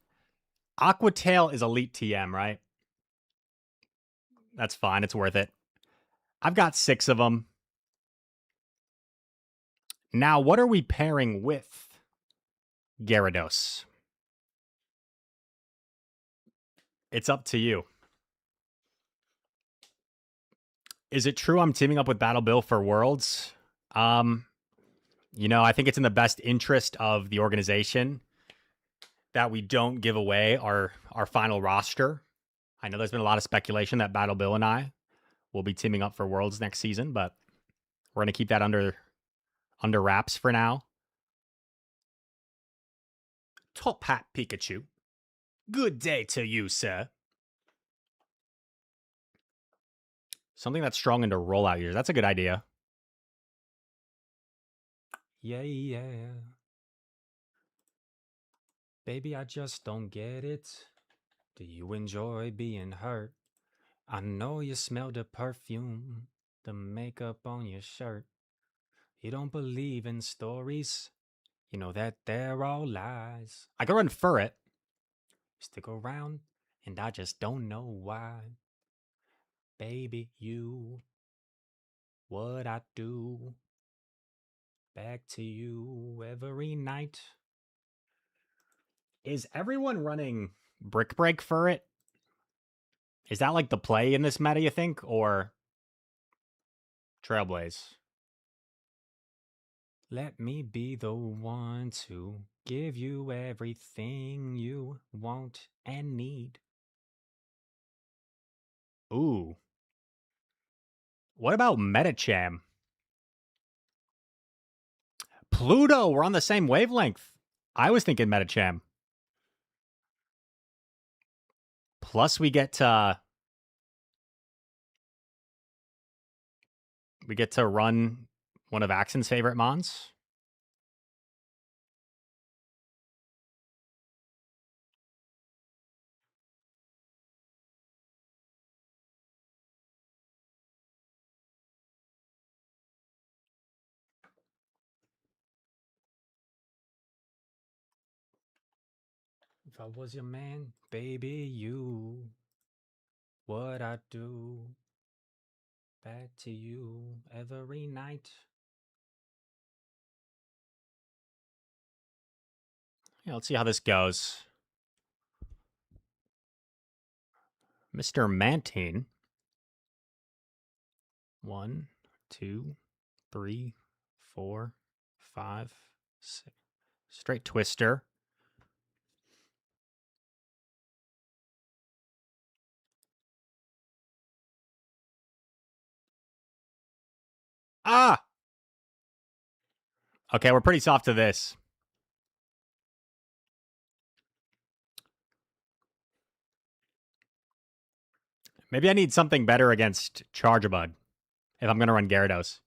B: Aquatail is Elite TM, right? That's fine. It's worth it. I've got 6 of them. Now, what are we pairing with Gyarados? It's up to you. Is it true I'm teaming up with Battle Bill for Worlds? I think it's in the best interest of the organization that we don't give away our final roster. I know there's been a lot of speculation that Battle Bill and I will be teaming up for Worlds next season, but we're going to keep that under wraps for now. Top Hat Pikachu. Good day to you, sir. Something that's strong into rollout years. That's a good idea. Yeah. Baby, I just don't get it. Do you enjoy being hurt? I know you smell the perfume, the makeup on your shirt. You don't believe in stories. You know that they're all lies. I can run for it. Stick around, and I just don't know why. Baby, you, what I do. Back to you every night. Is everyone running Brick Break for it? Is that the play in this meta, you think? Or Trailblaze? Let me be the one to give you everything you want and need. Ooh. What about Metacham? Pluto, we're on the same wavelength. I was thinking Metacham. Plus we get We get to run one of Axon's favorite mons. If I was your man, baby, you, what I'd do back to you every night. Yeah, let's see how this goes. Mr. Mantine. 1, 2, 3, 4, 5, 6. Straight twister. Ah! Okay, we're pretty soft to this. Maybe I need something better against Charjabug if I'm going to run Gyarados.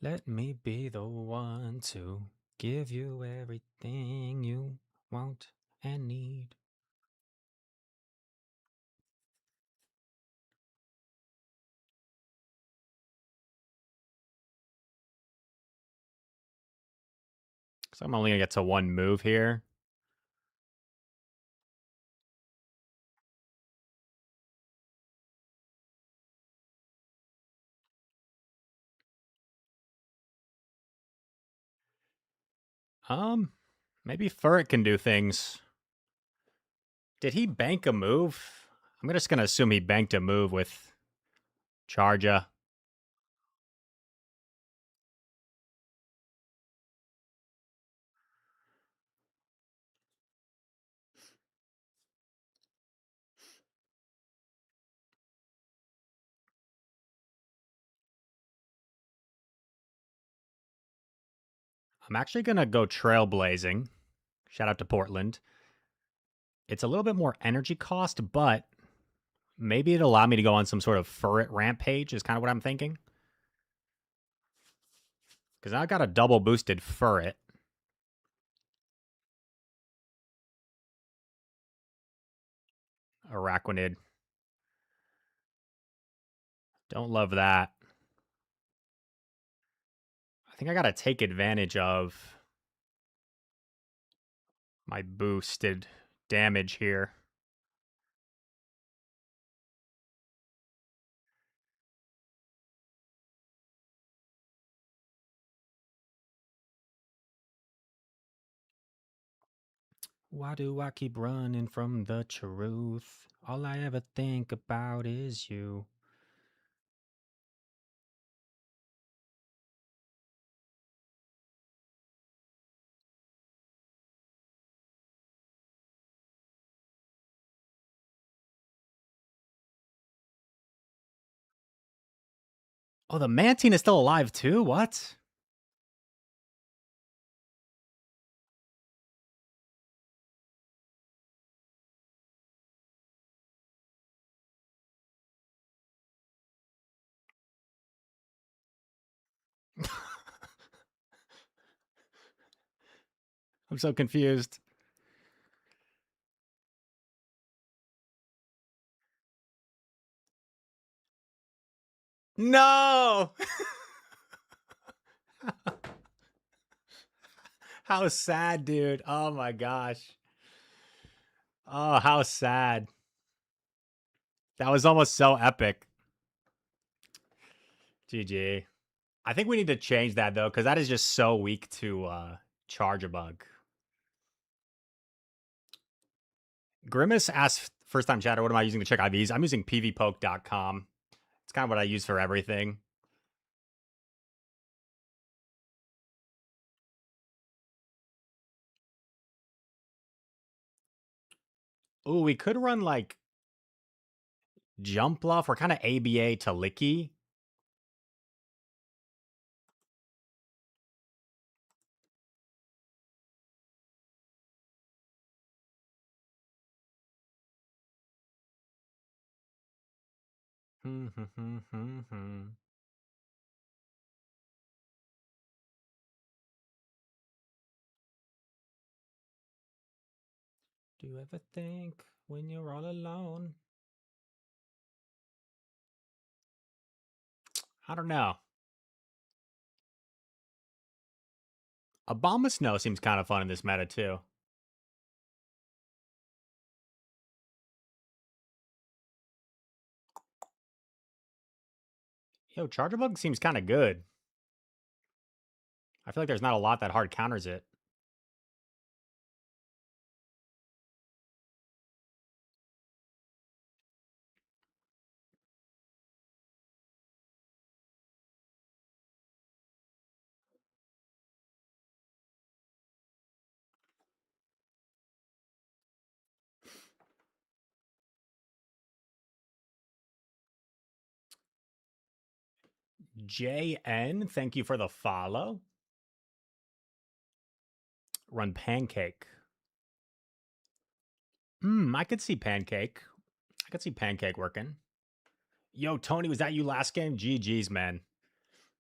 B: Let me be the one to give you everything you want and need. So I'm only going to get to one move here. Maybe Furret can do things. Did he bank a move? I'm just going to assume he banked a move with Charja. I'm actually going to go Trailblazing. Shout out to Portland. It's a little bit more energy cost, but maybe it'll allow me to go on some sort of Furret rampage is kind of what I'm thinking. Because I got a double boosted Furret. Araquanid. Don't love that. I think I got to take advantage of my boosted damage here. Why do I keep running from the truth? All I ever think about is you. Oh, the Mantine is still alive too? What? I'm so confused. No! How sad, dude. Oh my gosh. Oh, how sad. That was almost so epic. GG. I think we need to change that though, because that is just so weak to Charjabug. Grimace asked first time chatter, what am I using to check IVs? I'm using pvpoke.com. It's kind of what I use for everything. Ooh, we could run like Jump Bluff or kind of ABA to Licky. Do you ever think when you're all alone? I don't know. Obama Snow seems kind of fun in this meta too. Yo, Charger Bug seems kind of good. I feel like there's not a lot that hard counters it. JN, thank you for the follow. Run Pancake. I could see Pancake. I could see Pancake working. Yo, Tony, was that you last game? GG's, man.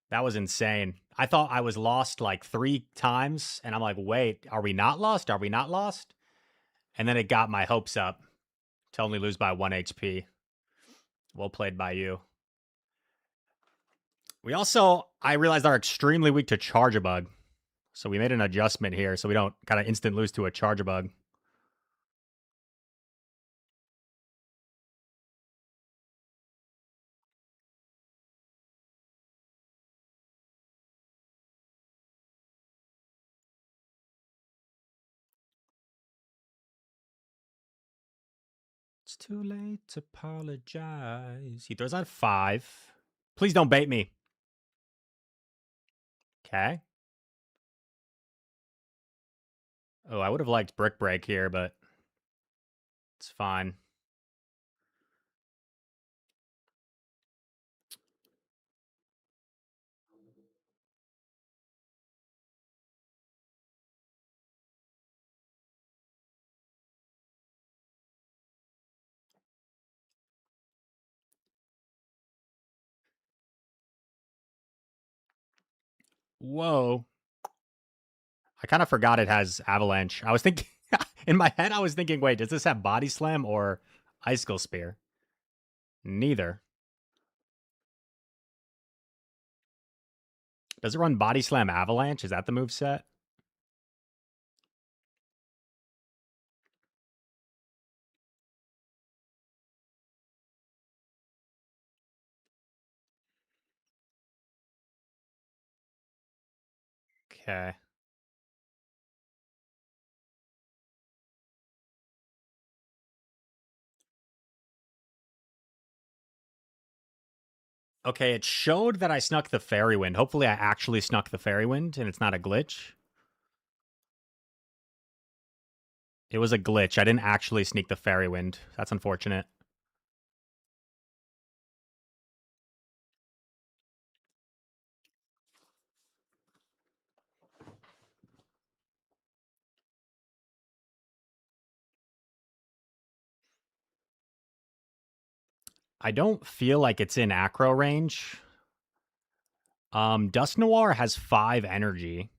B: That was insane. I thought I was lost like 3 times, and I'm like, wait, are we not lost? Are we not lost? And then it got my hopes up to only lose by 1 HP. Well played by you. We also, I realized, are extremely weak to Charger Bug. So we made an adjustment here so we don't kind of instant lose to a Charger Bug. It's too late to apologize. He throws out 5. Please don't bait me. Okay. Oh, I would have liked Brick Break here, but it's fine. Whoa. I kind of forgot it has Avalanche. I was thinking, in my head, I was thinking, wait, does this have Body Slam or Icicle Spear? Neither. Does it run Body Slam Avalanche? Is that the move set? Okay. Okay, it showed that I snuck the Fairy Wind. Hopefully I actually snuck the Fairy Wind and it's not a glitch. It was a glitch. I didn't actually sneak the Fairy Wind. That's unfortunate. I don't feel like it's in acro range. Dusknoir has 5 energy.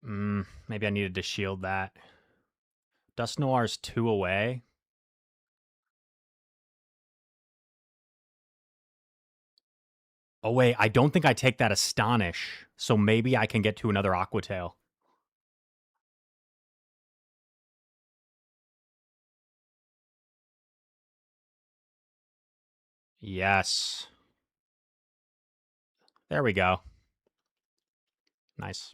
B: Maybe I needed to shield that. Dusknoir's 2 away. Oh, wait, I don't think I take that Astonish, so maybe I can get to another Aqua Tail. Yes. There we go. Nice.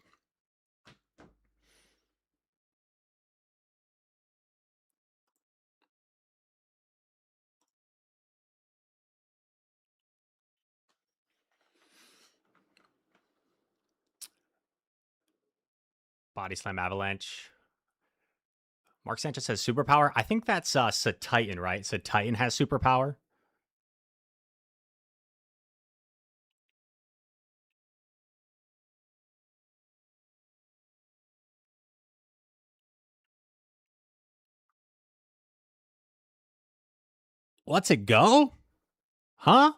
B: Body Slam Avalanche. Mark Sanchez has superpower. I think that's Titan, right? So Titan has superpower. Let's it go? Huh?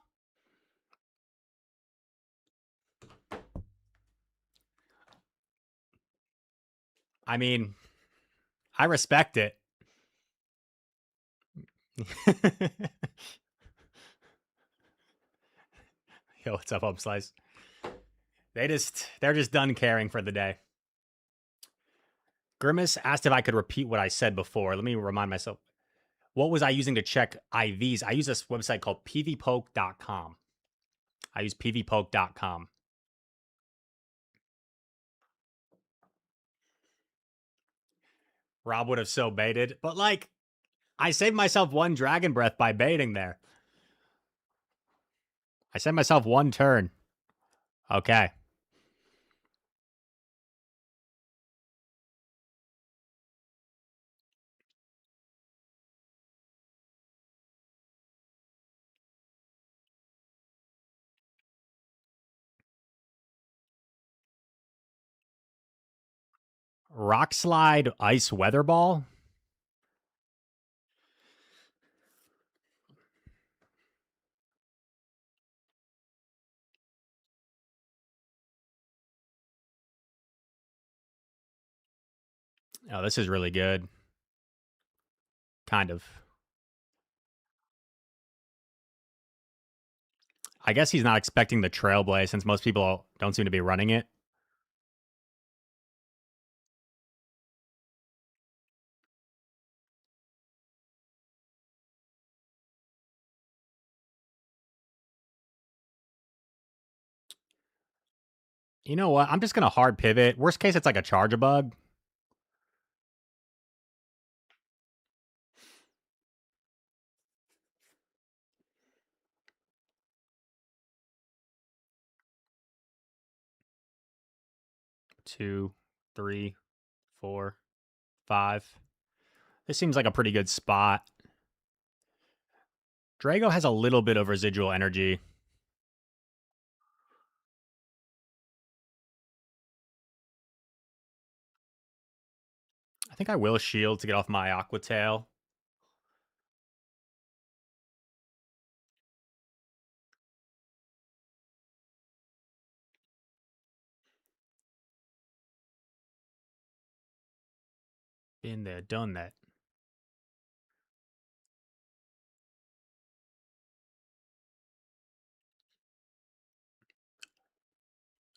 B: I mean, I respect it. Yo, what's up, Home Slice? They're just done caring for the day. Grimace asked if I could repeat what I said before. Let me remind myself. What was I using to check IVs? I use this website called pvpoke.com. I use pvpoke.com. Rob would have so baited, but like, I saved myself one Dragon Breath by baiting there. I saved myself one turn. Okay. Rock Slide Ice Weather Ball. Oh, this is really good. Kind of. I guess he's not expecting the Trailblaze since most people don't seem to be running it. You know what? I'm just going to hard pivot. Worst case, it's like a Charge-a-Bug. Two, three, 4, 5. This seems like a pretty good spot. Drago has a little bit of residual energy. I think I will shield to get off my Aqua Tail. Been there, done that.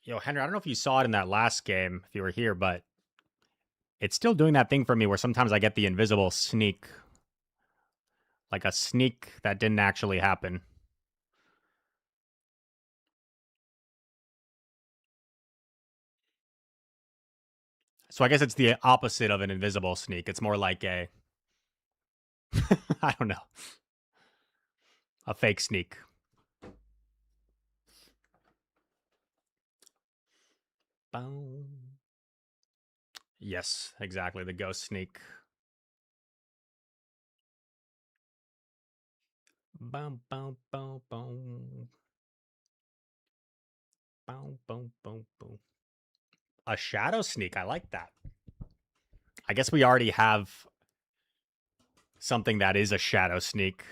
B: Yo, Henry, I don't know if you saw it in that last game, if you were here, but it's still doing that thing for me where sometimes I get the invisible sneak. Like a sneak that didn't actually happen. So I guess it's the opposite of an invisible sneak. It's more like a I don't know. A fake sneak. Boom. Yes, exactly. The ghost sneak. Boom, boom, boom, boom. Boom, boom, boom, boom. A shadow sneak. I like that. I guess we already have something that is a shadow sneak.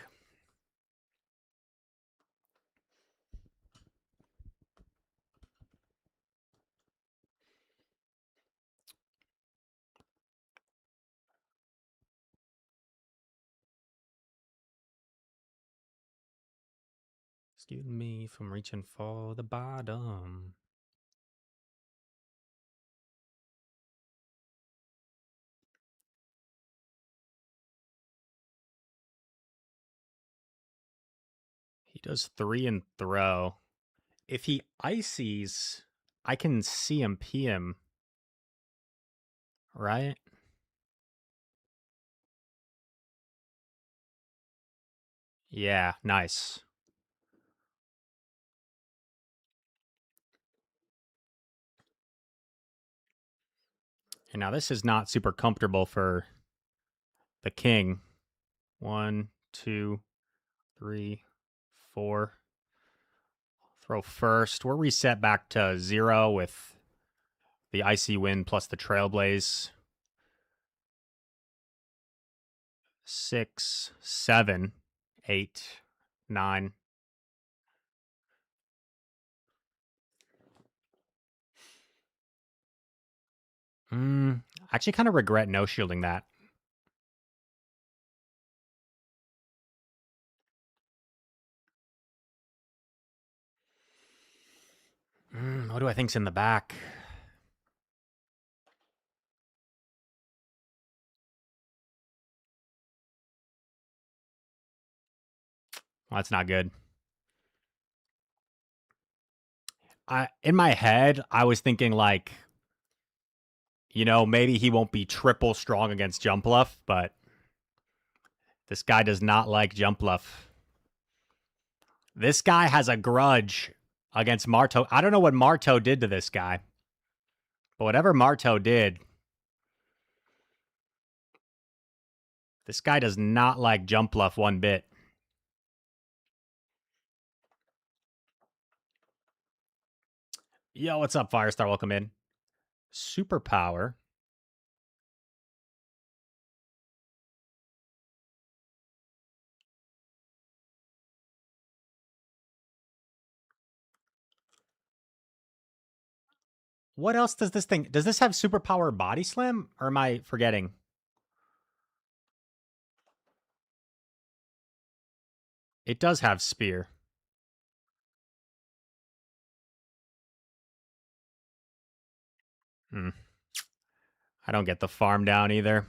B: Excuse me from reaching for the bottom. He does 3 and throw. If he ices, I can CMP him. Right? Yeah, nice. And now this is not super comfortable for the king. 1, 2, 3, 4. Throw first. We're reset back to 0 with the Icy Wind plus the Trailblaze. 6, 7, 8, 9. I actually kind of regret no shielding that. What do I think's in the back? Well, that's not good. In my head, I was thinking like, maybe he won't be triple strong against Jumpluff, but this guy does not like Jumpluff. This guy has a grudge against Marto. I don't know what Marto did to this guy, but whatever Marto did, this guy does not like Jumpluff one bit. Yo, what's up, Firestar? Welcome in. Superpower. What else does this thing... Does this have superpower body slam? Or am I forgetting? It does have spear. I don't get the farm down either.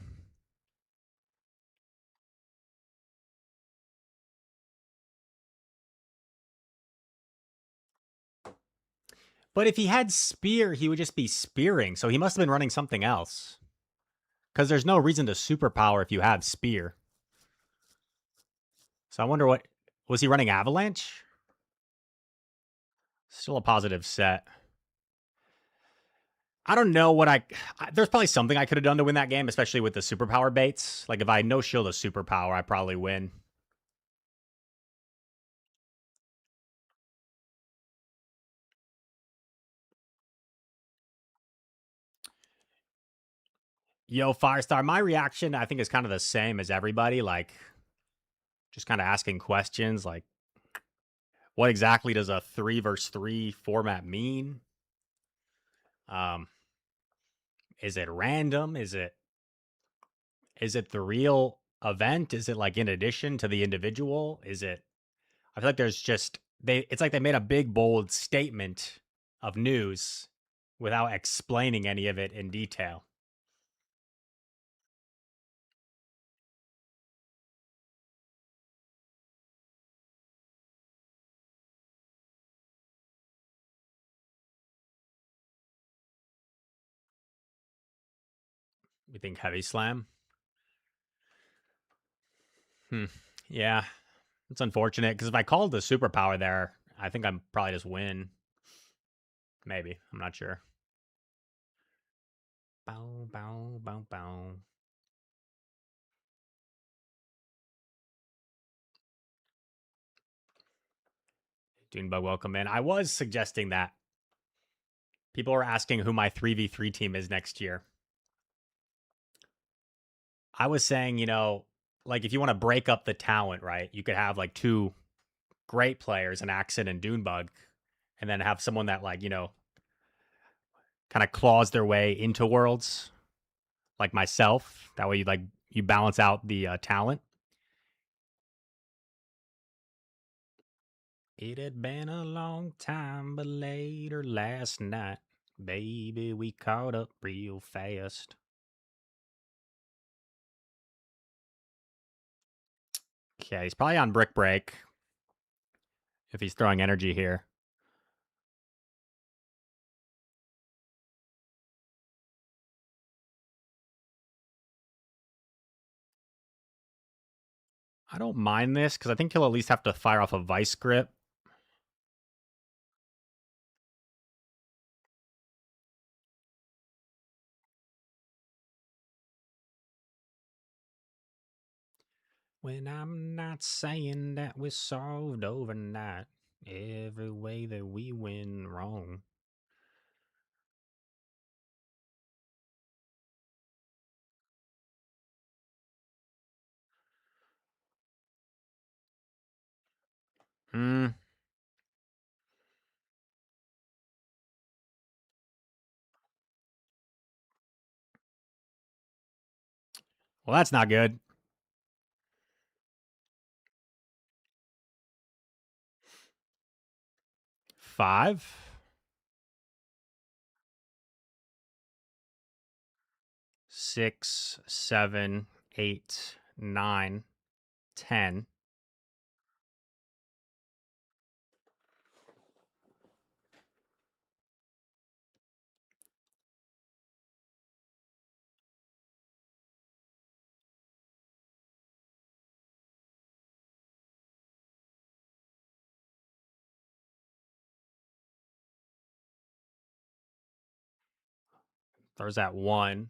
B: But if he had spear, he would just be spearing. So he must have been running something else. Because there's no reason to superpower if you have spear. So I wonder what... Was he running Avalanche? Still a positive set. I don't know what there's probably something I could have done to win that game, especially with the superpower baits. Like if I no shield a superpower, I probably win. Yo, Firestar, my reaction, I think, is kind of the same as everybody. Like, just kind of asking questions like, what exactly does a 3 versus 3 format mean? Is it random? Is it the real event? Is it like in addition to the individual? I feel like there's just it's like they made a big bold statement of news without explaining any of it in detail. You think Heavy Slam? Yeah. It's unfortunate because if I called the superpower there, I think I'm probably just win. Maybe. I'm not sure. Bow, bow, bow, bow. Dunebug, welcome in. I was suggesting that. People were asking who my 3v3 team is next year. I was saying, like if you want to break up the talent, right? You could have like 2 great players, an Accent and Dunebug, and then have someone that like, kind of claws their way into Worlds, like myself. That way you balance out the talent. It had been a long time, but later last night, baby, we caught up real fast. Okay, he's probably on Brick Break if he's throwing energy here. I don't mind this because I think he'll at least have to fire off a Vice Grip. When I'm not saying that we're solved overnight, every way that we win wrong. Hmm. Well, that's not good. Five, 6, 7, 8, 9, 10. There's that one.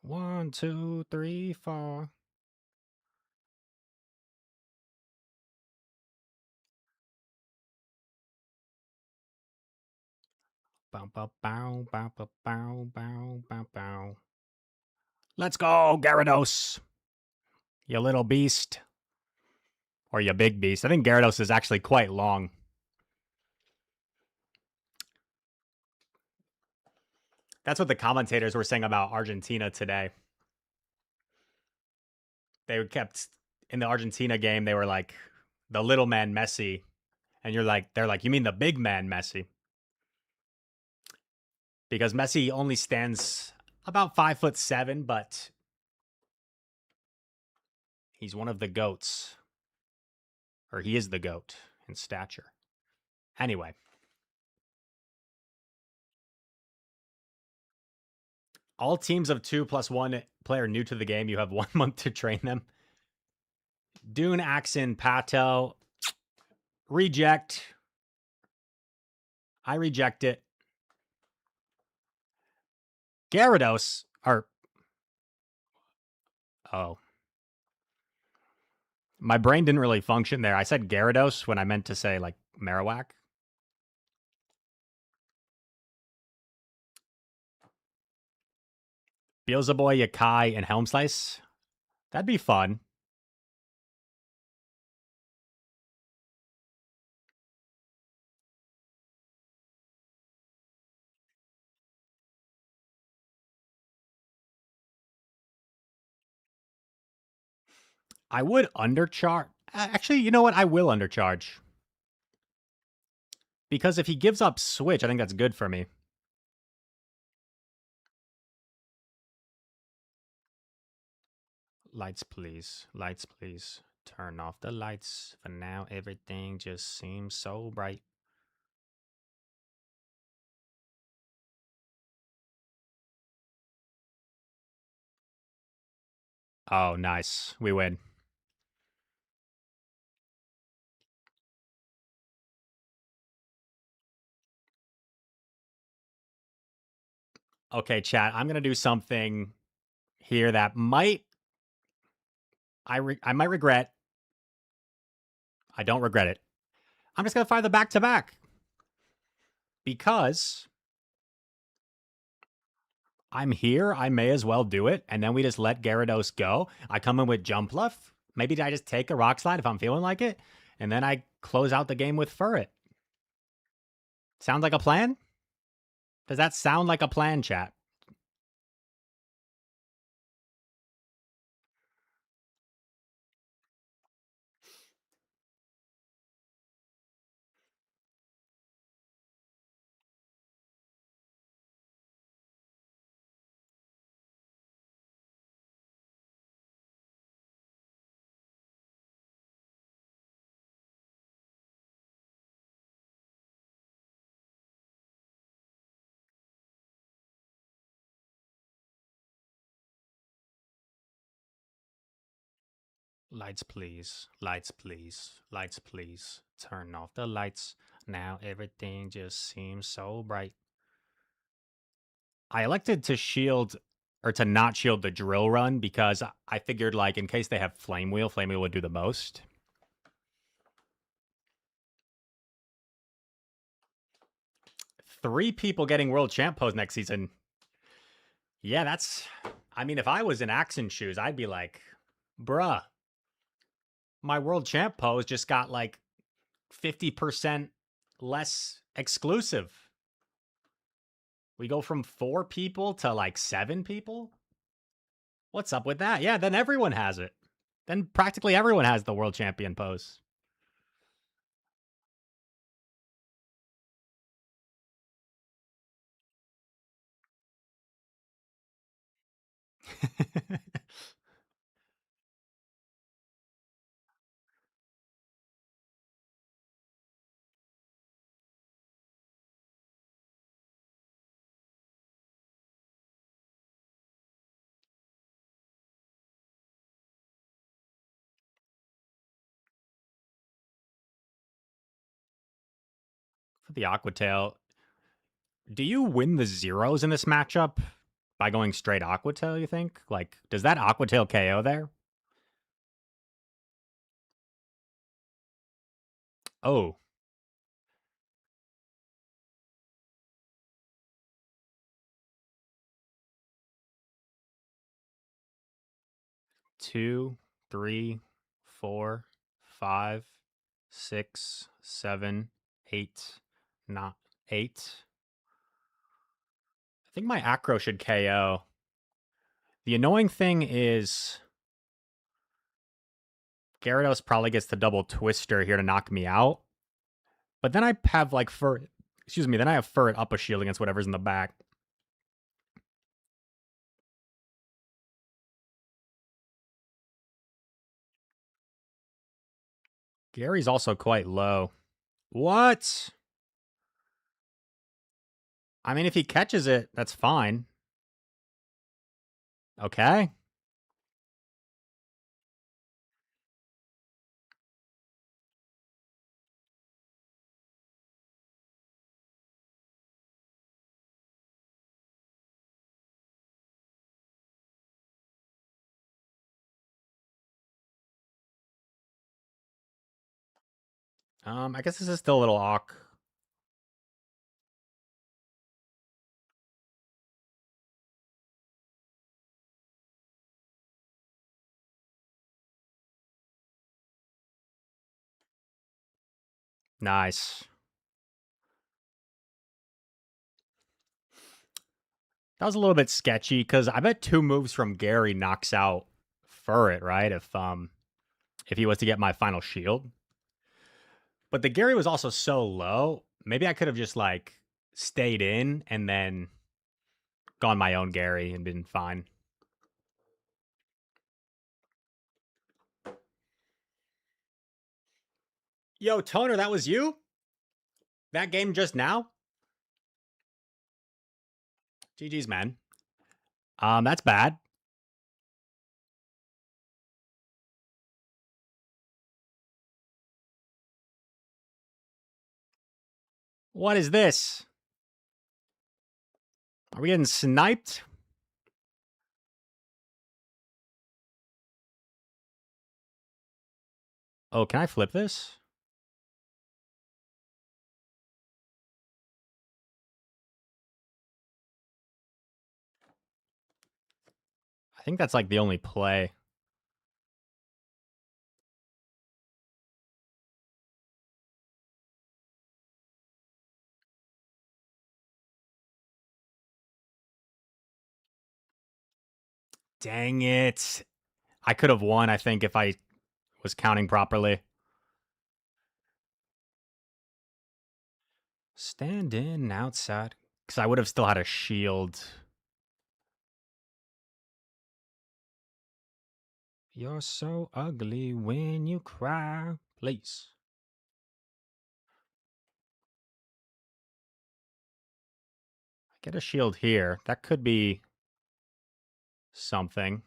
B: One, two, three, four. Bow, bow, bow, bow, bow, bow, bow, bow, bow. Let's go, Gyarados. You little beast. Or you big beast. I think Gyarados is actually quite long. That's what the commentators were saying about Argentina today. They kept in the Argentina game, they were like the little man Messi. And they're like, you mean the big man Messi? Because Messi only stands about 5'7", but he's one of the GOATs. Or he is the GOAT in stature. Anyway. All teams of 2 plus 1 player new to the game, you have 1 month to train them. Dune, Axon, Pato. Reject. I reject it. Gyarados, or... Oh. My brain didn't really function there. I said Gyarados when I meant to say, like, Marowak. Beelzeboy, Yakai, and Helmslice. That'd be fun. I would undercharge. Actually, you know what? I will undercharge. Because if he gives up Switch, I think that's good for me. Lights, please. Lights, please. Turn off the lights. For now, everything just seems so bright. Oh, nice. We win. Okay, chat. I'm going to do something here that might... I might regret. I don't regret it. I'm just going to fire the back-to-back. Because I'm here, I may as well do it. And then we just let Gyarados go. I come in with Jumpluff. Maybe I just take a Rock Slide if I'm feeling like it. And then I close out the game with Furret. Sounds like a plan? Does that sound like a plan, chat? Lights, please. Lights, please. Lights, please. Turn off the lights. Now everything just seems so bright. I elected to shield or to not shield the drill run because I figured, like, in case they have Flame Wheel would do the most. Three people getting world champ pose next season. Yeah, that's. I mean, if I was in Axon shoes, I'd be like, bruh, my world champ pose just got like 50% less exclusive. We go from 4 people to like 7 people? What's up with that? Yeah, then everyone has it. Then practically everyone has the world champion pose. For the Aquatail, do you win the zeros in this matchup by going straight Aquatail, you think? Like, does that Aquatail KO there? Oh. Two, three, 4, 5, 6, 7, 8, not 8. I think my Acro should KO. The annoying thing is Gyarados probably gets the double Twister here to knock me out. But then I have like then I have Furret up a shield against whatever's in the back. Gary's also quite low. What? I mean, if he catches it, that's fine. Okay. I guess this is still a little awk. Nice. That was a little bit sketchy because I bet 2 moves from Gary knocks out Furret, right? If he was to get my final shield. But the Gary was also so low. Maybe I could have just like stayed in and then gone my own Gary and been fine. Yo, Toner, that was you? That game just now? GG's, man. That's bad. What is this? Are we getting sniped? Oh, can I flip this? I think that's like the only play. Dang it. I could have won, I think, if I was counting properly. Stand in outside. Because I would have still had a shield. You're so ugly when you cry. Please. Get a shield here. That could be something.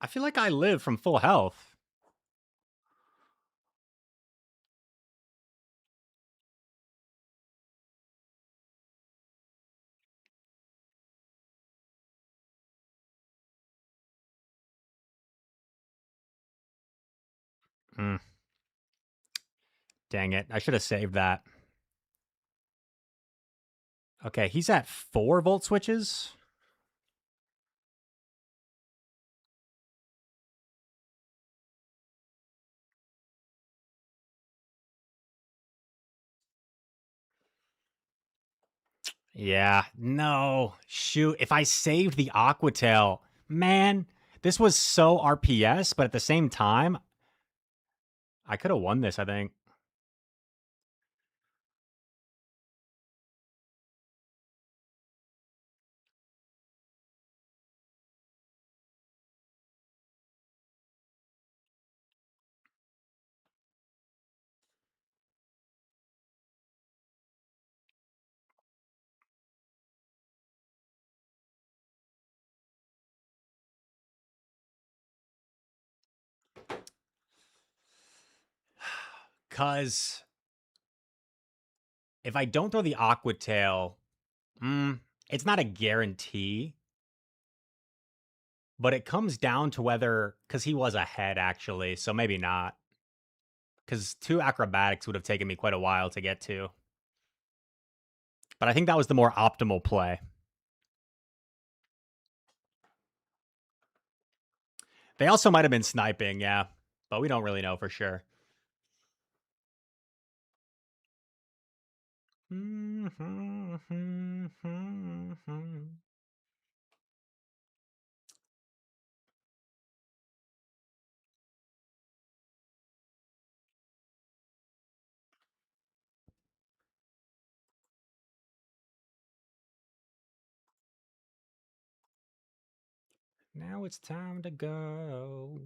B: I feel like I live from full health. Hmm. Dang it. I should have saved that. Okay, he's at 4 volt switches. Yeah, no. Shoot, if I saved the Aquatail, man, this was so RPS, but at the same time, I could have won this, I think. Because if I don't throw the Aquatail, it's not a guarantee, but it comes down to whether, because he was ahead actually, so maybe not. Because 2 acrobatics would have taken me quite a while to get to. But I think that was the more optimal play. They also might have been sniping, yeah, but we don't really know for sure. Now it's time to go.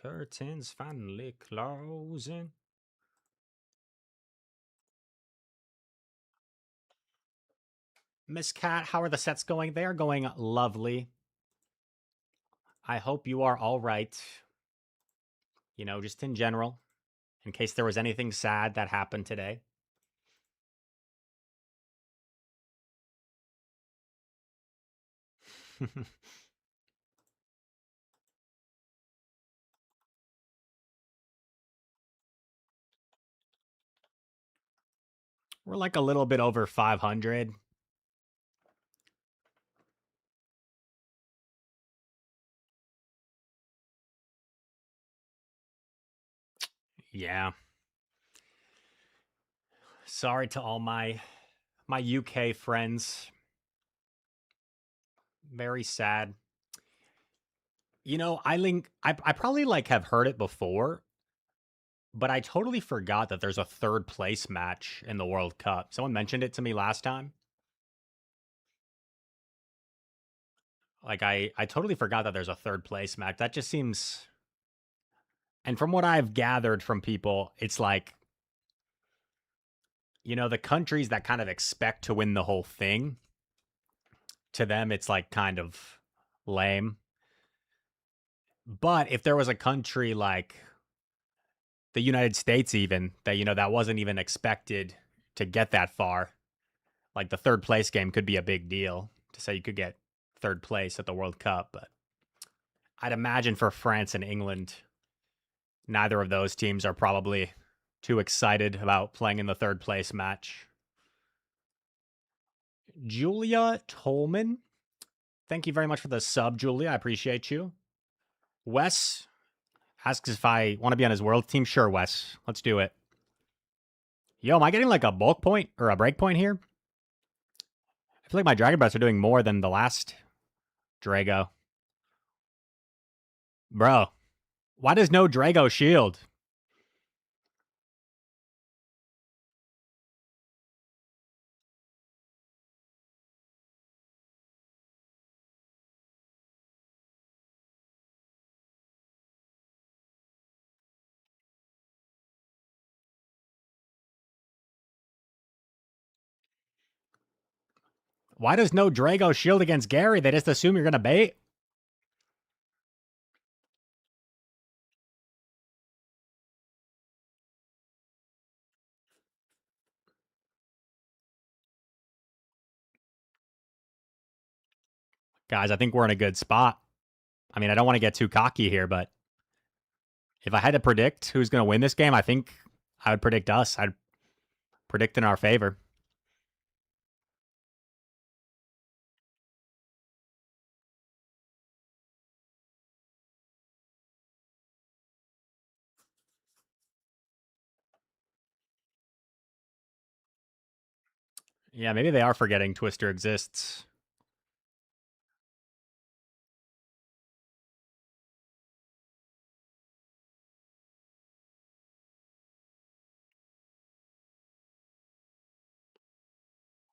B: Curtains finally closing. Miss Cat, how are the sets going? They are going lovely. I hope you are all right. You know, just in general, in case there was anything sad that happened today. We're like a little bit over 500. Yeah. Sorry to all my UK friends. Very sad. You know, I probably like have heard it before, but I totally forgot that there's a third place match in the World Cup. Someone mentioned it to me last time. Like I totally forgot that there's a third place match. That just seems, and from what I've gathered from people, it's like, you know, the countries that kind of expect to win the whole thing, to them it's like kind of lame. But if there was a country like the United States, even that, you know, that wasn't even expected to get that far, like the third place game could be a big deal to say you could get third place at the World Cup. But I'd imagine for France and England, neither of those teams are probably too excited about playing in the third place match. Julia Tolman, thank you very much for the sub, Julia. I appreciate you. Wes asks if I want to be on his world team. Sure, Wes. Let's do it. Yo, am I getting like a bulk point or a break point here? I feel like my Dragon Breaths are doing more than the last Drago. Bro, why does no Drago shield? Why does no Drago shield against Gary? They just assume you're going to bait? Guys, I think we're in a good spot. I mean, I don't want to get too cocky here, but if I had to predict who's going to win this game, I think I would predict us. I'd predict in our favor. Yeah, maybe they are forgetting Twister exists.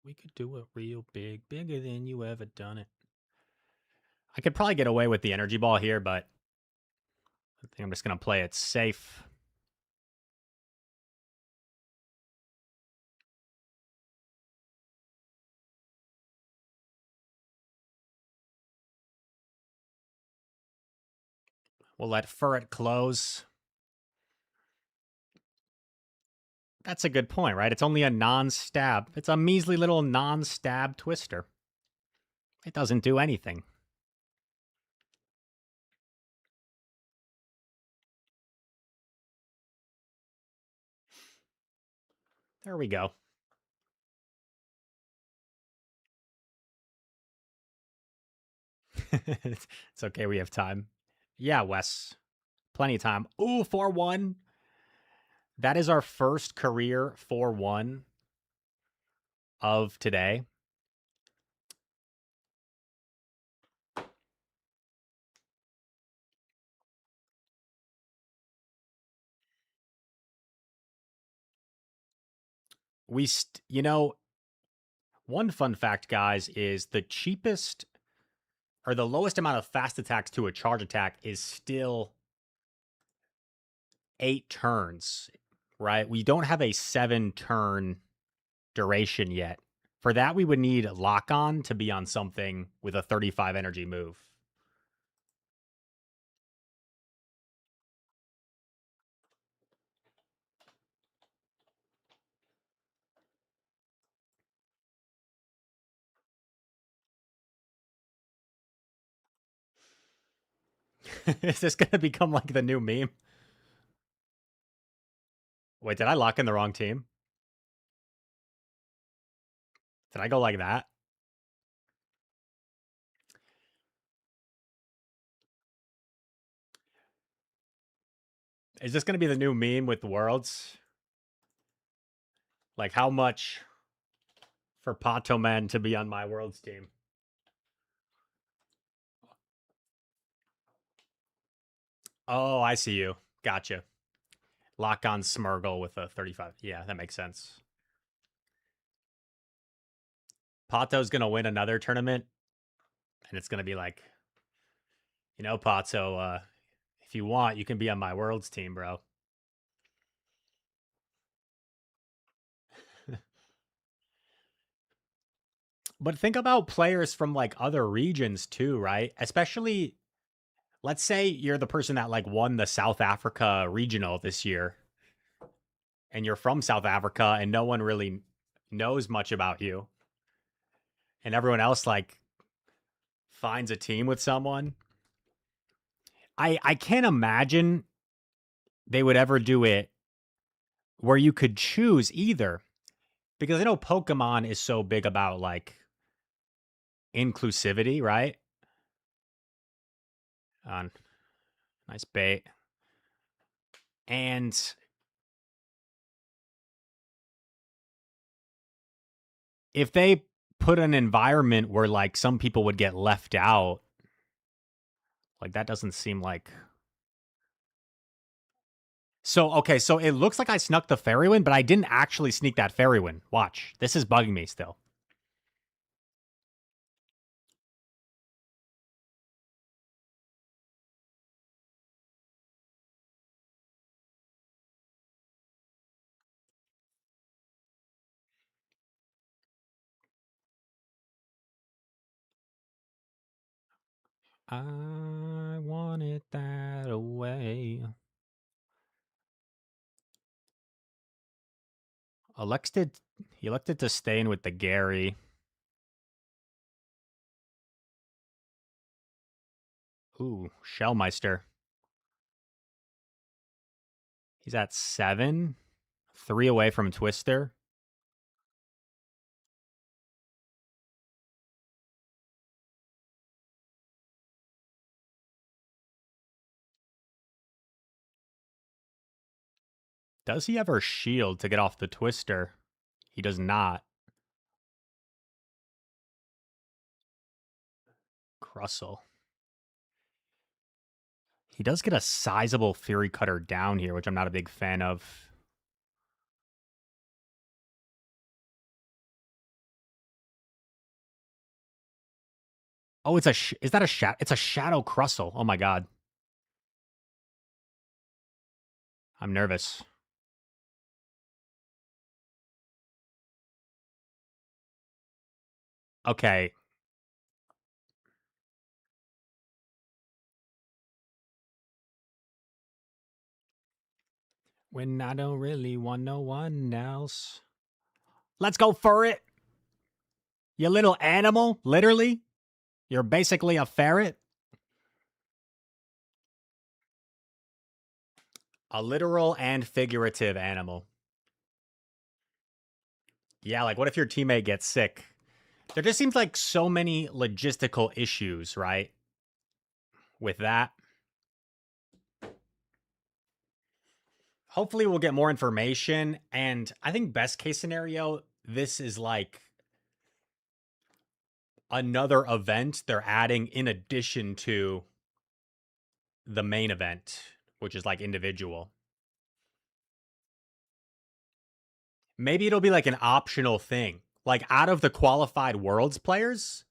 B: We could do it real big, bigger than you ever done it. I could probably get away with the energy ball here, but I think I'm just going to play it safe. We'll let Furret close. That's a good point, right? It's only a non-stab. It's a measly little non-stab Twister. It doesn't do anything. There we go. It's okay. We have time. Yeah, Wes. Plenty of time. Ooh, 4-1. That is our first career 4-1 of today. You know, one fun fact, guys, is the cheapest or the lowest amount of fast attacks to a charge attack is still 8 turns, right? We don't have a 7-turn duration yet. For that, we would need lock on to be on something with a 35 energy move. Is this going to become like the new meme? Wait, did I lock in the wrong team? Did I go like that? Is this going to be the new meme with the worlds? Like, how much for Pato Man to be on my worlds team? Oh, I see you. Gotcha. Lock on Smurgle with a 35. Yeah, that makes sense. Pato's going to win another tournament, and it's going to be like, you know, Pato, if you want, you can be on my worlds team, bro. But think about players from like other regions too, right? Especially, let's say you're the person that like won the South Africa regional this year, and you're from South Africa, and no one really knows much about you, and everyone else like finds a team with someone. I can't imagine they would ever do it where you could choose either, because I know Pokemon is so big about like inclusivity, right? Nice bait. And if they put an environment where like some people would get left out, like that doesn't seem like. So, okay, so it looks like I snuck the Fairywind, but I didn't actually sneak that Fairywind. Watch. This is bugging me still. I want it that way. He elected to stay in with the Gary. Ooh, Shellmeister. He's at 7. 3 away from Twister. Does he ever shield to get off the Twister? He does not. Crussell. He does get a sizable Fury Cutter down here, which I'm not a big fan of. Oh, it's is that a it's a Shadow Crussell. Oh my god. I'm nervous. Okay. When I don't really want no one else. Let's go for it. You little animal, literally. You're basically a ferret. A literal and figurative animal. Yeah, like what if your teammate gets sick? There just seems like so many logistical issues, right? With that. Hopefully we'll get more information. And I think best case scenario, this is like another event they're adding in addition to the main event, which is like individual. Maybe it'll be like an optional thing. Like out of the qualified worlds players,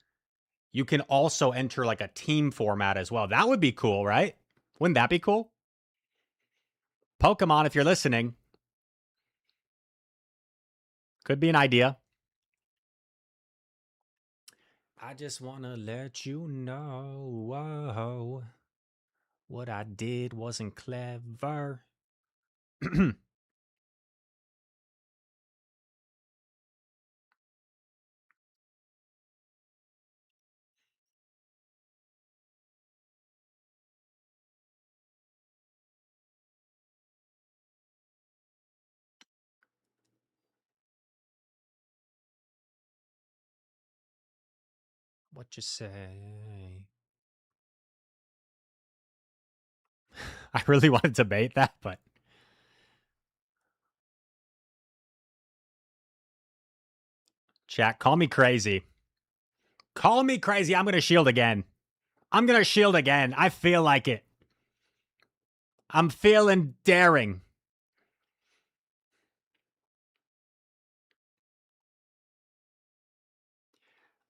B: you can also enter like a team format as well. That would be cool, right? Wouldn't that be cool? Pokemon, if you're listening, could be an idea. I just want to let you know, whoa, what I did wasn't clever. What you say? I really wanted to bait that, but chat, call me crazy. Call me crazy. I'm going to shield again. I'm going to shield again. I feel like it. I'm feeling daring.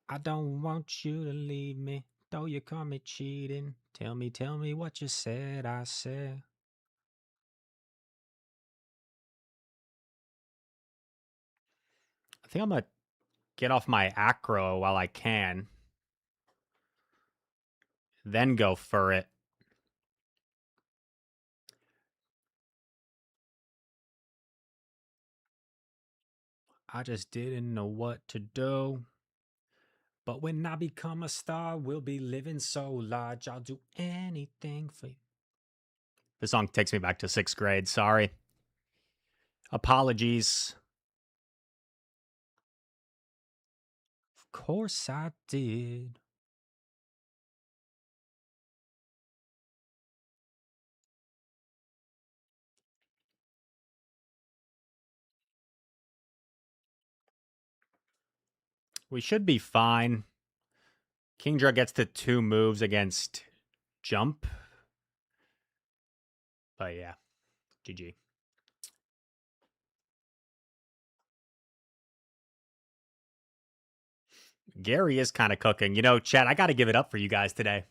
B: I don't want you to leave me, though you call me cheating. Tell me what you said, I said. I think I'm going to get off my acro while I can. Then go for it. I just didn't know what to do. But when I become a star, we'll be living so large. I'll do anything for you. The song takes me back to 6th grade. Sorry. Apologies. Of course I did. We should be fine. Kingdra gets to 2 moves against Jump. But yeah, GG. Gary is kind of cooking. You know, chat, I got to give it up for you guys today.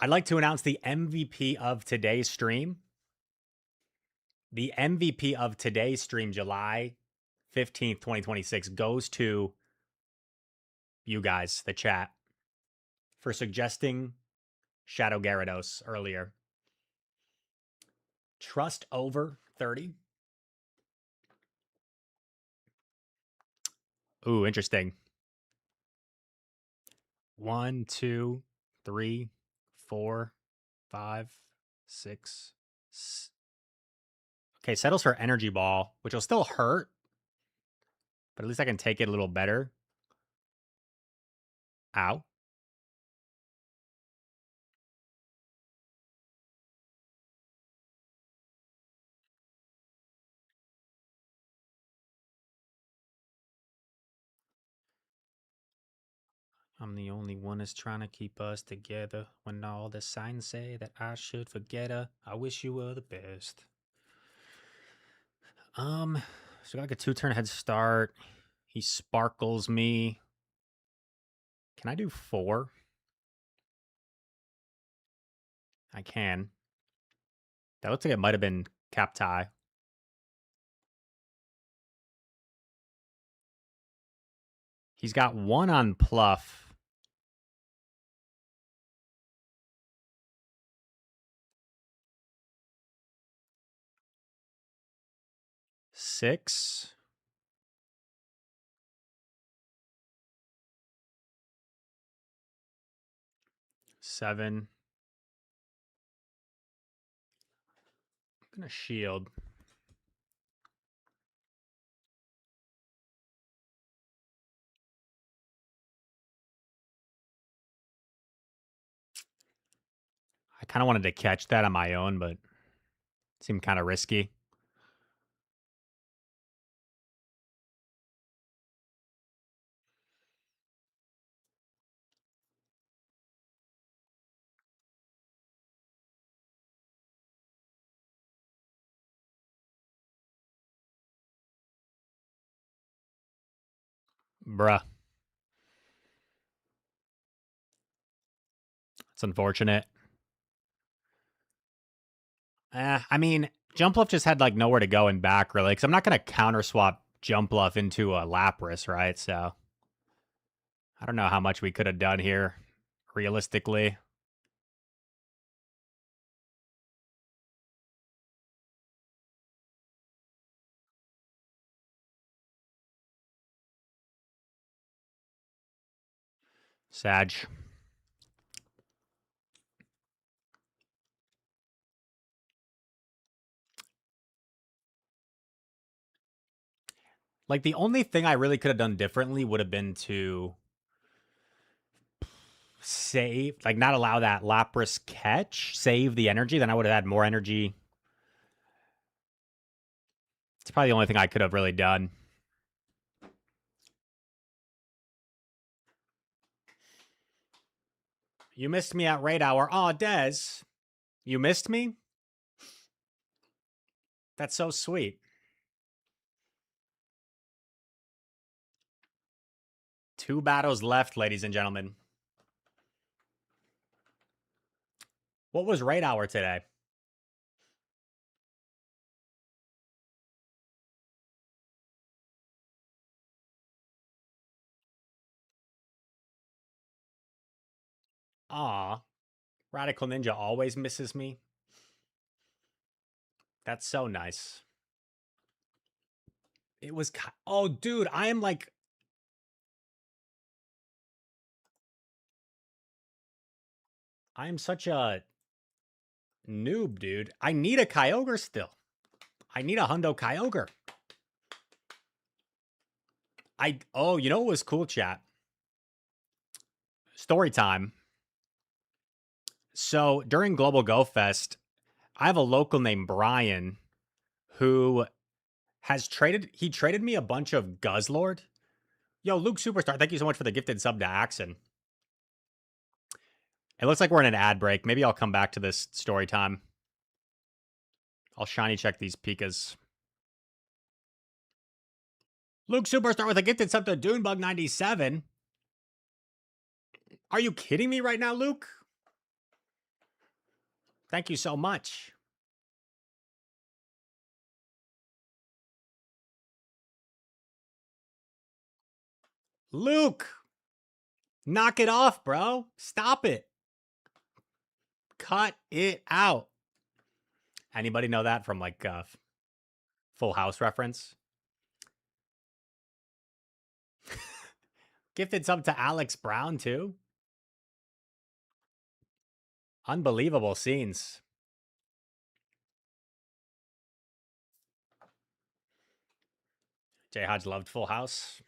B: I'd like to announce the MVP of today's stream. The MVP of today's stream, July 15th, 2026, goes to you guys, the chat, for suggesting Shadow Gyarados earlier. Trust over 30. Ooh, interesting. 1, 2, 3, 4, 5, 6. Okay, settles for energy ball, which will still hurt, but at least I can take it a little better. Ow. I'm the only one that's trying to keep us together. When all the signs say that I should forget her, I wish you were the best. So got like a 2-turn head start. He sparkles me. Can I do 4? I can. That looks like it might have been cap tie. He's got 1 on Pluff. Six. Seven. I'm gonna shield. I kind of wanted to catch that on my own, but it seemed kind of risky. Bruh. It's unfortunate. I mean, Jump Bluff just had like nowhere to go and back, really, because I'm not going to counter swap Jump Bluff into a Lapras, right? So I don't know how much we could have done here, realistically. Sag. Like, the only thing I really could have done differently would have been to save, like, not allow that Lapras catch, save the energy. Then I would have had more energy. It's probably the only thing I could have really done. You missed me at raid hour. Aw, Dez. You missed me? That's so sweet. 2 battles left, ladies and gentlemen. What was raid hour today? Aw. Radical Ninja always misses me. That's so nice. It was... Oh, dude, I am like... I am such a noob, dude. I need a Kyogre still. I need a Hundo Kyogre. Oh, you know what was cool, chat? Story time. So during Global Go Fest, I have a local named Brian who has traded me a bunch of Guzzlord. Yo, Luke Superstar, thank you so much for the gifted sub to Axon. It looks like we're in an ad break. Maybe I'll come back to this story time. I'll shiny check these Pikas. Luke Superstar with a gifted sub to Dunebug97. Are you kidding me right now, Luke? Thank you so much. Luke! Knock it off, bro. Stop it. Cut it out. Anybody know that from like Full House reference? Gifted sub to Alex Brown too. Unbelievable scenes. J. Hodge loved Full House.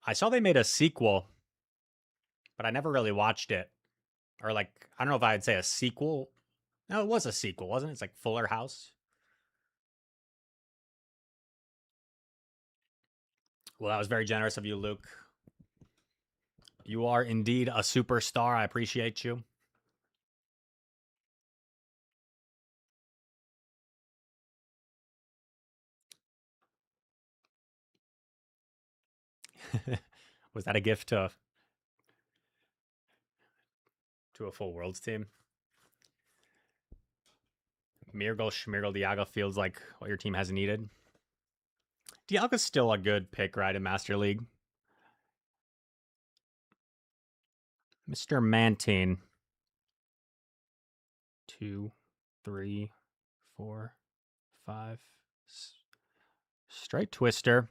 B: I saw they made a sequel, but I never really watched it. Or like, I don't know if I'd say a sequel. No, it was a sequel, wasn't it? It's like Fuller House. Well, that was very generous of you, Luke. You are indeed a superstar. I appreciate you. Was that a gift to a full Worlds team? Mirgal, Schmirgal, Dialga feels like what your team has needed. Dialga's still a good pick, right, in Master League. Mr. Mantine. 2, 3, 4, 5. Straight Twister.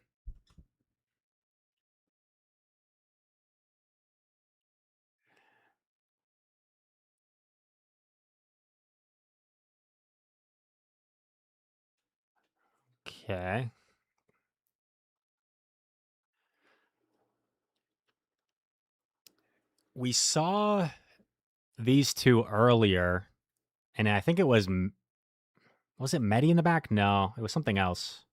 B: Okay. We saw these two earlier, and I think it was it Medi in the back? No, it was something else.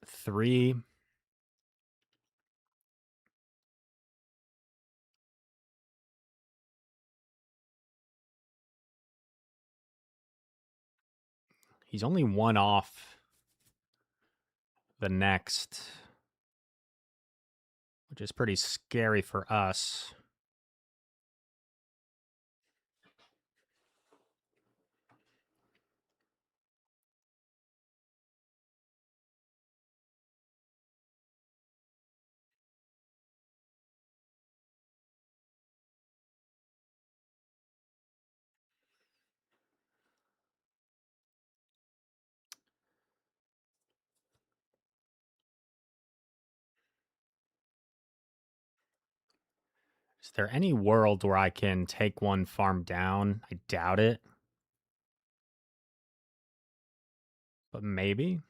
B: Three. He's only one off the next, which is pretty scary for us. Is there any world where I can take one farm down? I doubt it. But maybe.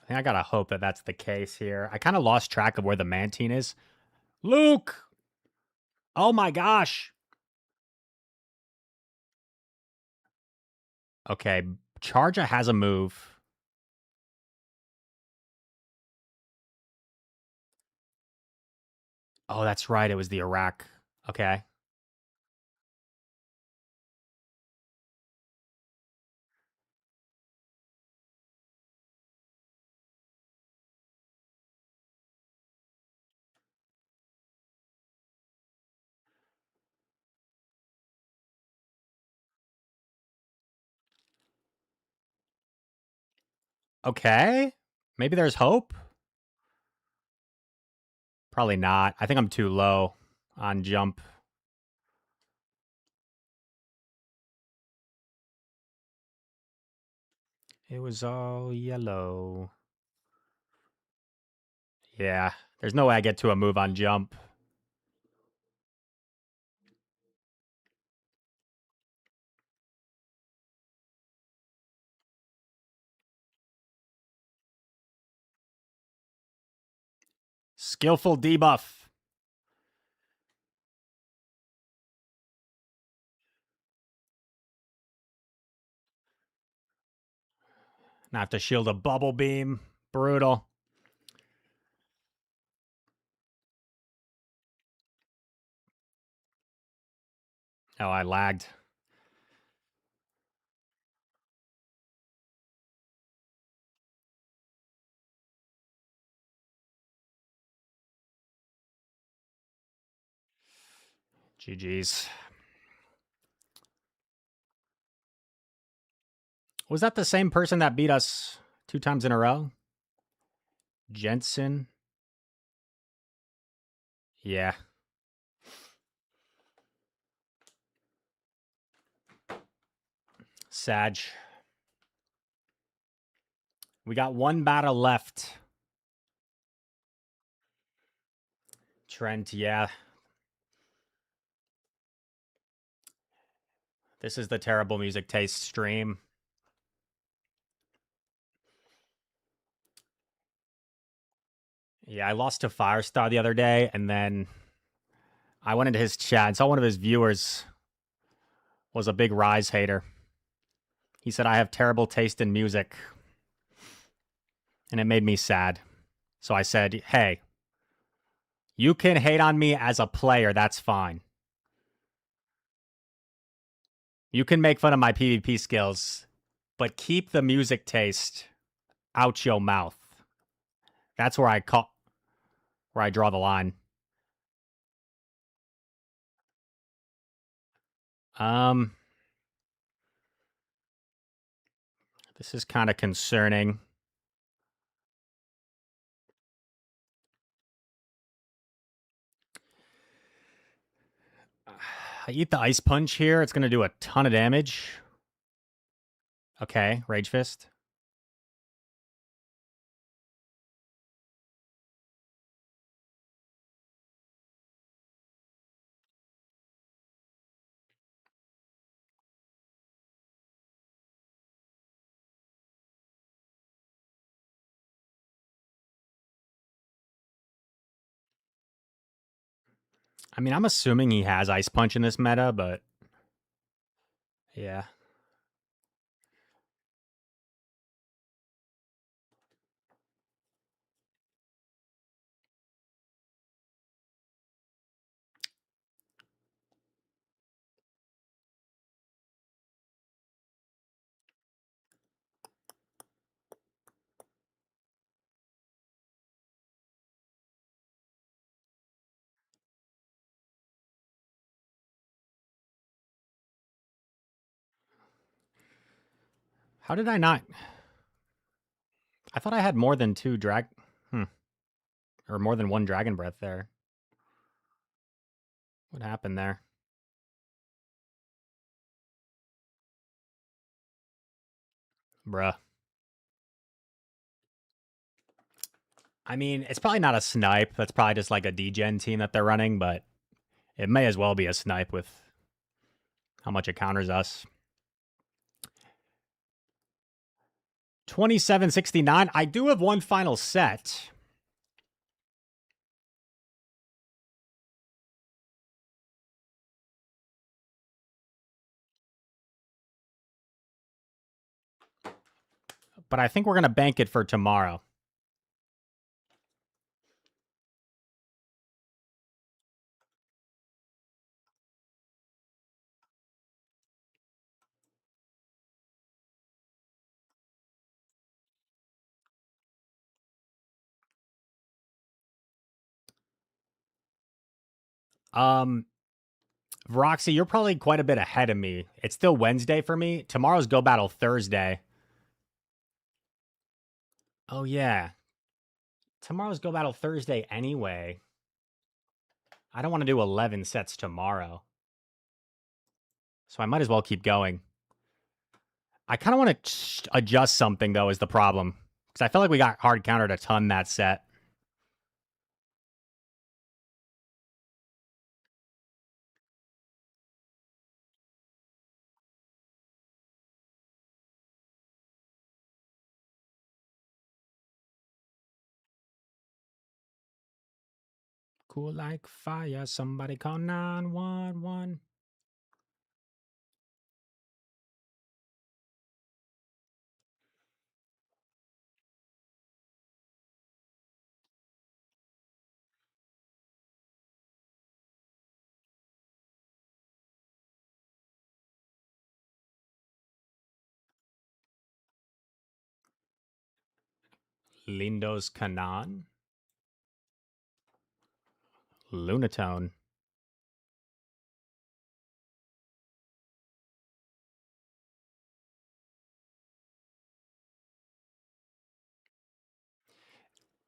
B: I think I gotta hope that that's the case here. I kind of lost track of where the Mantine is. Luke! Oh my gosh! Okay, Charja has a move. Oh, that's right. It was the Iraq. Okay. Okay. Maybe there's hope. Probably not. I think I'm too low on jump. It was all yellow. Yeah. There's no way I get to a move on jump. Skillful debuff. Now I have to shield a bubble beam. Brutal. Oh, I lagged. GG's. Was that the same person that beat us 2 times in a row? Jensen? Yeah. Sag. We got one battle left. Trent, yeah. This is the terrible music taste stream. Yeah, I lost to Firestar the other day, and then I went into his chat and saw one of his viewers was a big Rise hater. He said, I have terrible taste in music. And it made me sad. So I said, hey, you can hate on me as a player, that's fine. You can make fun of my PvP skills, but keep the music taste out your mouth. That's where I draw the line. This is kind of concerning. I eat the Ice Punch here. It's going to do a ton of damage. Okay, Rage Fist. I mean, I'm assuming he has Ice Punch in this meta, but yeah. How did I not? I thought I had more than two or more than one Dragon Breath there. What happened there? Bruh. I mean, it's probably not a snipe. That's probably just like a degen team that they're running, but it may as well be a snipe with how much it counters us. 2769. I do have one final set. But I think we're going to bank it for tomorrow. Roxy, you're probably quite a bit ahead of me. It's still Wednesday for me. Tomorrow's Go Battle Thursday. Oh, yeah. Tomorrow's Go Battle Thursday anyway. I don't want to do 11 sets tomorrow. So I might as well keep going. I kind of want to adjust something, though, is the problem. Because I felt like we got hard countered a ton that set. Cool like fire, somebody call 911. Lindo's Kanan. Lunatone.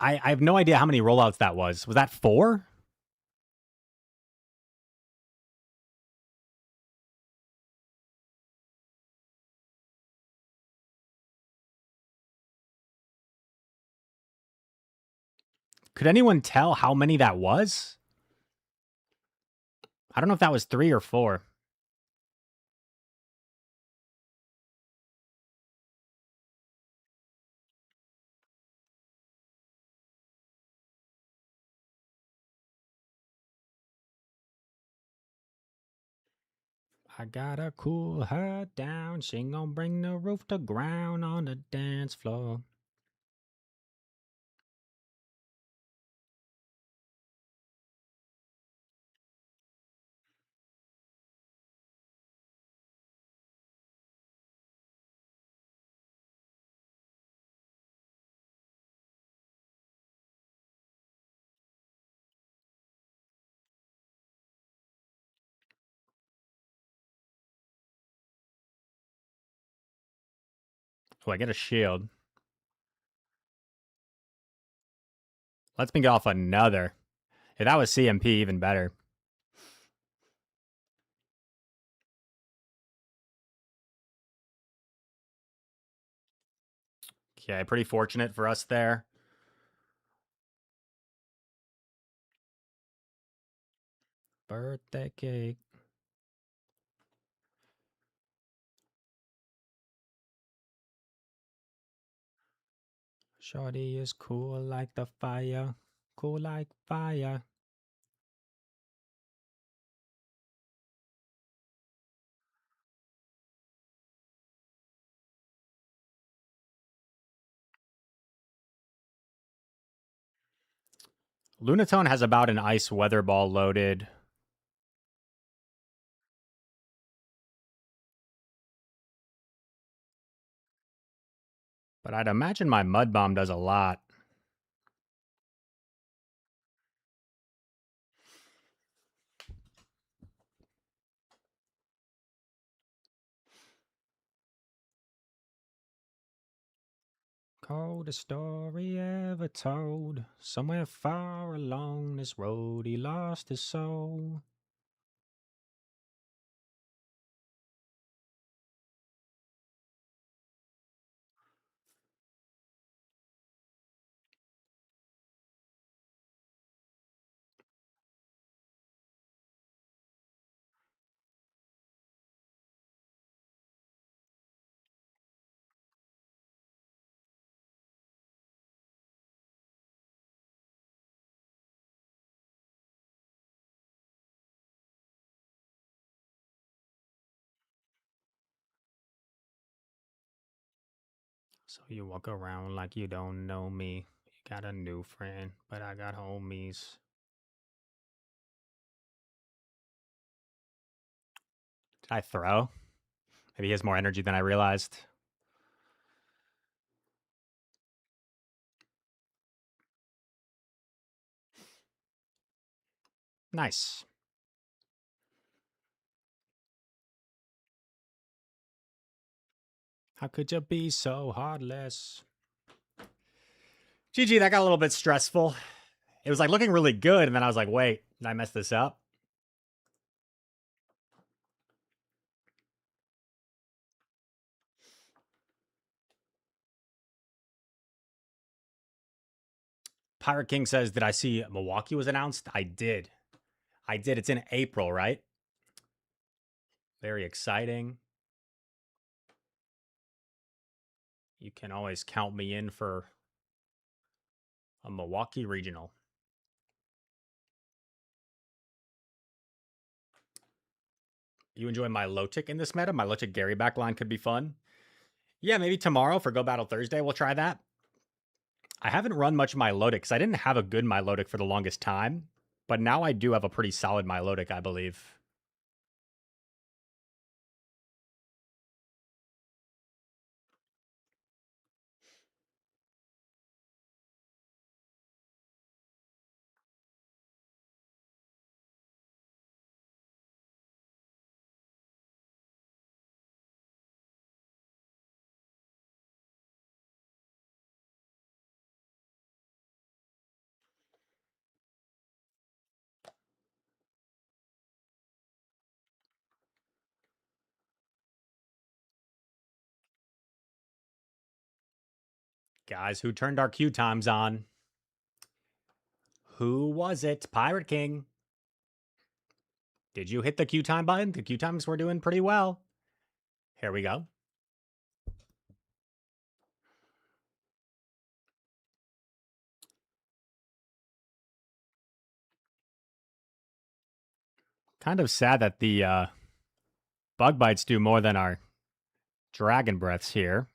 B: I have no idea how many rollouts that was. Was that 4? Could anyone tell how many that was? I don't know if that was 3 or 4. I gotta cool her down. She ain't gonna bring the roof to ground on the dance floor. Oh, I get a shield. Let's me get off another. If that was CMP, even better. Okay, pretty fortunate for us there. Birthday cake. Shorty is cool like the fire. Cool like fire. Lunatone has about an ice weather ball loaded. But I'd imagine my Mud Bomb does a lot. Coldest story ever told. Somewhere far along this road, he lost his soul. So you walk around like you don't know me. You got a new friend, but I got homies. Did I throw? Maybe he has more energy than I realized. Nice. How could you be so heartless? GG, that got a little bit stressful. It was like looking really good, and then I was like, wait, did I mess this up? Pirate King says, did I see Milwaukee was announced? I did. It's in April, right? Very exciting. You can always count me in for a Milwaukee regional. You enjoy my Lotic in this meta? My Lotic Gary backline could be fun. Yeah, maybe tomorrow for Go Battle Thursday, we'll try that. I haven't run much Milotic because I didn't have a good Milotic for the longest time, but now I do have a pretty solid Milotic, I believe. Guys who turned our queue times on. Who was it? Pirate King. Did you hit the Q time button? The Q times were doing pretty well. Here we go. Kind of sad that the bug bites do more than our dragon breaths here.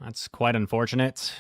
B: That's quite unfortunate.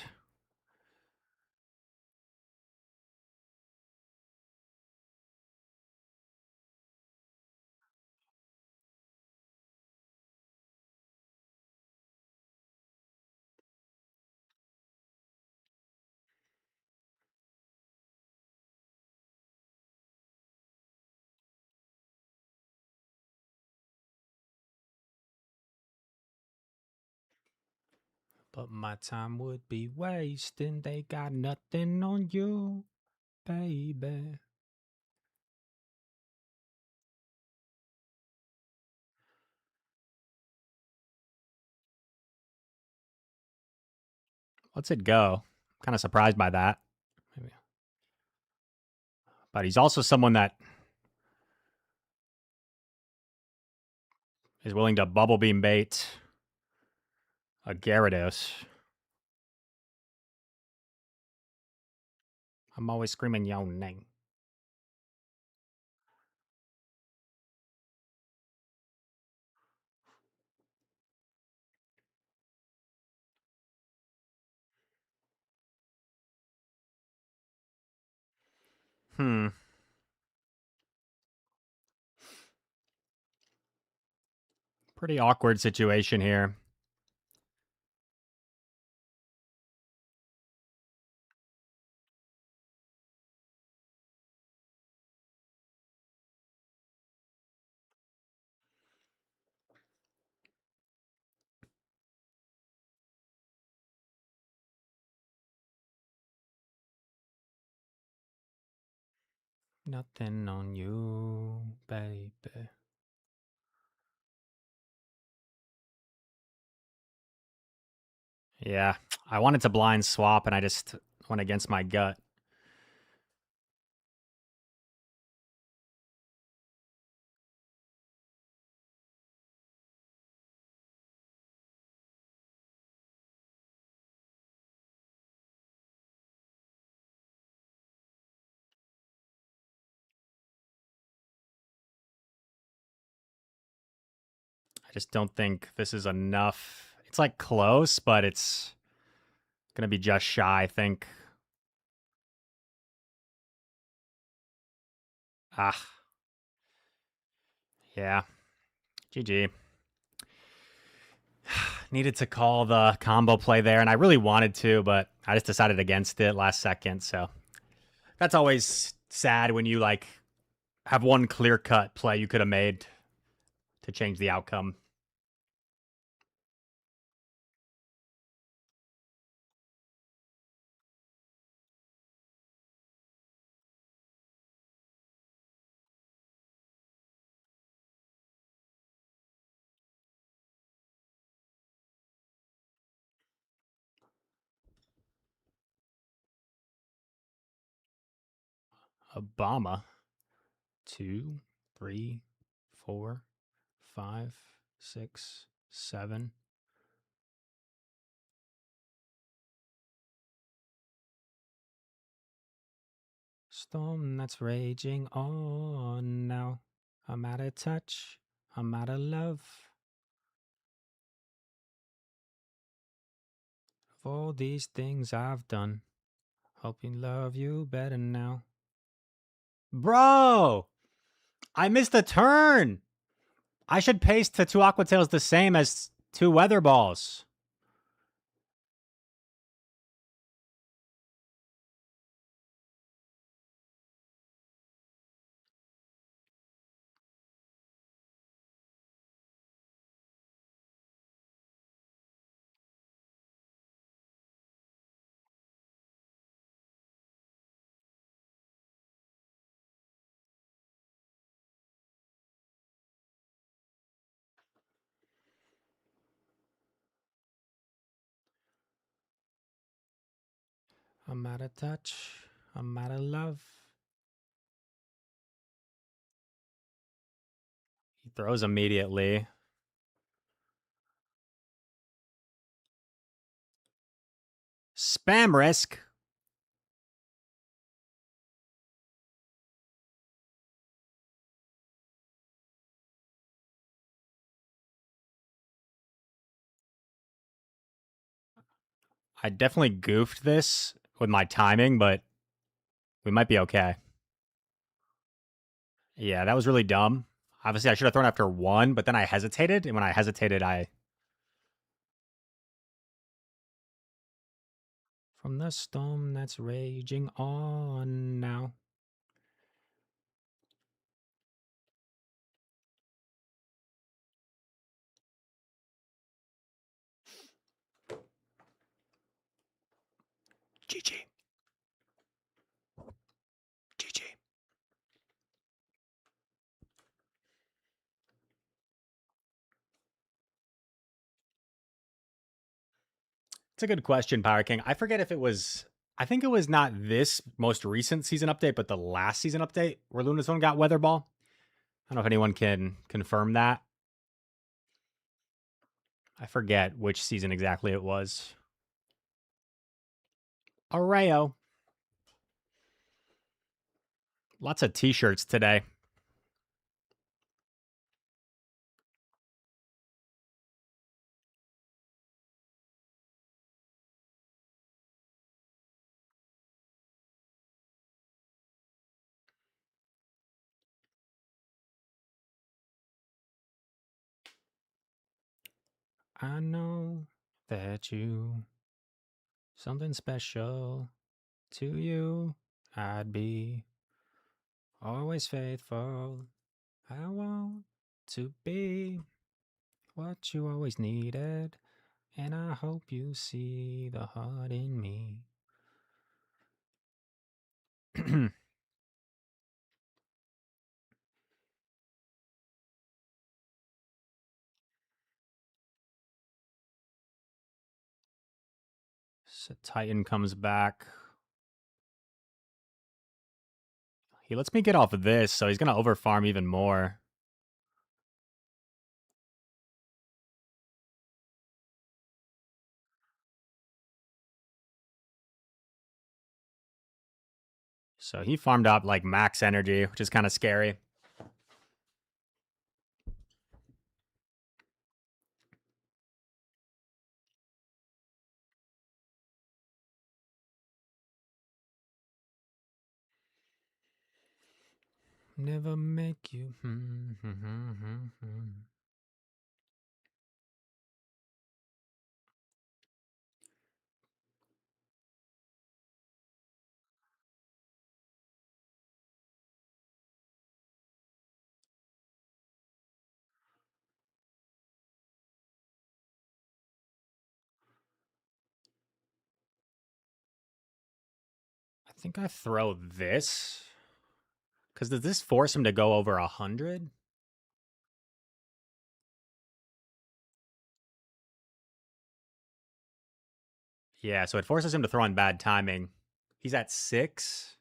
B: But my time would be wasting. They got nothing on you, baby. Let's it go. Kind of surprised by that. Maybe. But he's also someone that is willing to bubble beam bait a Gyarados. I'm always screaming your name. Pretty awkward situation here. Nothing on you, baby. Yeah, I wanted to blind swap and I just went against my gut. I just don't think this is enough. It's like close, but it's going to be just shy, I think. Ah. Yeah. GG. Needed to call the combo play there, and I really wanted to, but I just decided against it last second. So that's always sad when you like have one clear cut play you could have made to change the outcome. Obama. 2, 3, 4, 5, 6, 7. Storm that's raging on now. I'm out of touch. I'm out of love. Of all these things I've done. Hoping love you better now. Bro! I missed a turn! I should pace to 2 Aqua Tails the same as 2 Weather Balls. I'm out of touch. I'm out of love. He throws immediately. Spam risk. I definitely goofed this with my timing, but we might be okay. Yeah, that was really dumb. Obviously, I should have thrown after one, but then I hesitated. And when I hesitated, From the storm that's raging on now. GG. GG. It's a good question, Power King. I forget if it was. I think it was not this most recent season update, but the last season update where Lunazone got Weather Ball. I don't know if anyone can confirm that. I forget which season exactly it was. Arreo. Lots of t-shirts today. I know that you something special to you. I'd be always faithful. I want to be what you always needed, and I hope you see the heart in me. So Titan comes back. He lets me get off of this, so he's going to overfarm even more. So he farmed up like max energy, which is kind of scary. Never make you. I think I throw this. Because does this force him to go over 100? Yeah, so it forces him to throw in bad timing. He's at 6.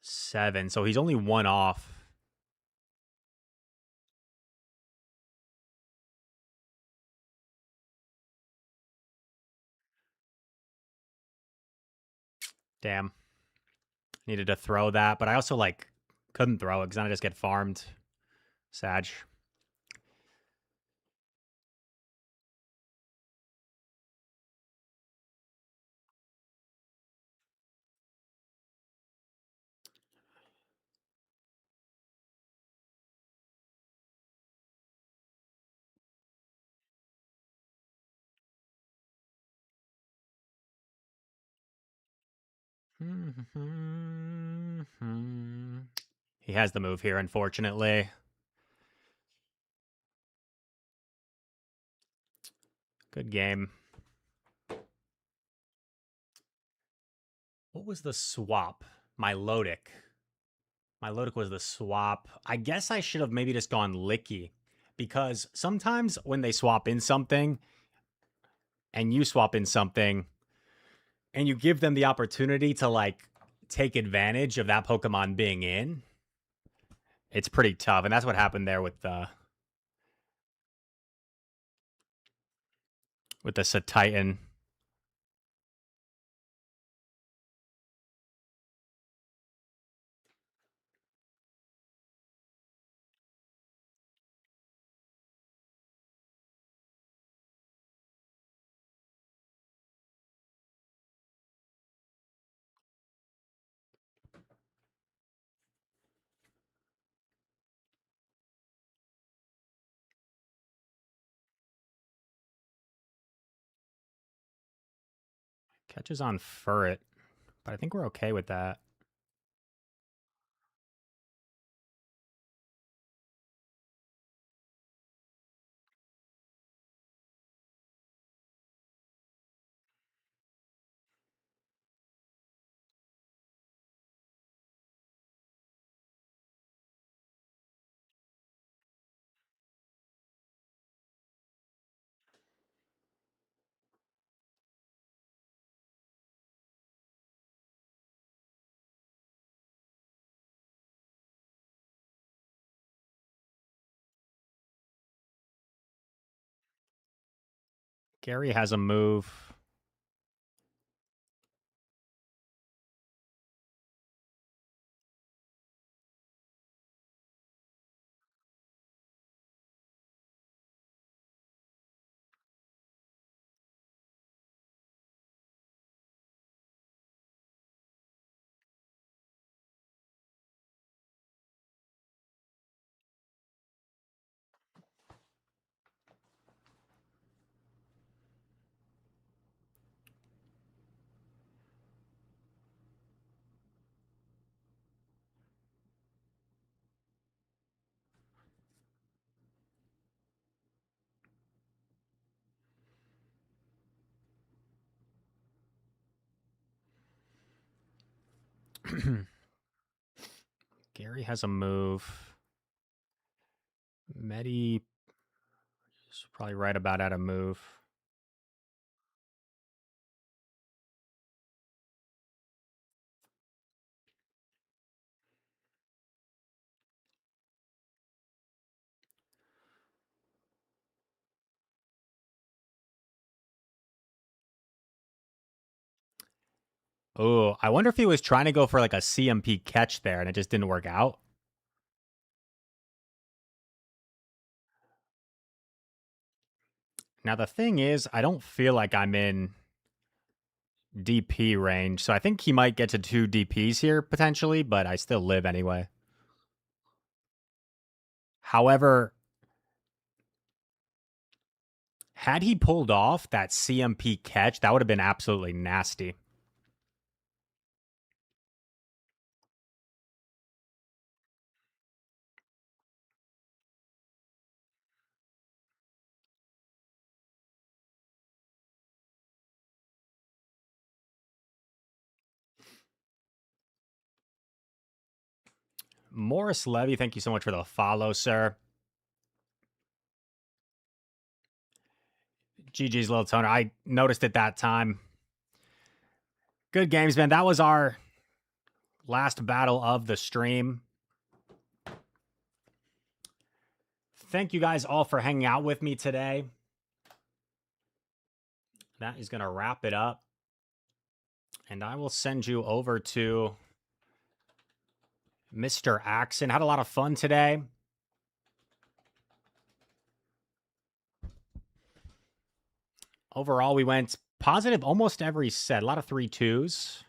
B: 7. So he's only 1 off. Damn. Needed to throw that, but I also like couldn't throw it because then I just get farmed. Sag. He has the move here, unfortunately. Good game. What was the swap? Milotic. Milotic was the swap. I guess I should have maybe just gone Licky, because sometimes when they swap in something and you swap in something and you give them the opportunity to like take advantage of that Pokemon being in, it's pretty tough. And that's what happened there with the Titan. Catches on Furret, but I think we're okay with that. Gary has a move. Gary has a move. Medi is probably right about at a move. Oh, I wonder if he was trying to go for like a CMP catch there and it just didn't work out. Now, the thing is, I don't feel like I'm in DP range, so I think he might get to 2 DPs here potentially, but I still live anyway. However, had he pulled off that CMP catch, that would have been absolutely nasty. Morris Levy, thank you so much for the follow, sir. GG's Little Toner. I noticed it that time. Good games, man. That was our last battle of the stream. Thank you guys all for hanging out with me today. That is going to wrap it up. And I will send you over to Mr. Axon. Had a lot of fun today. Overall, we went positive almost every set. A lot of 3-2s.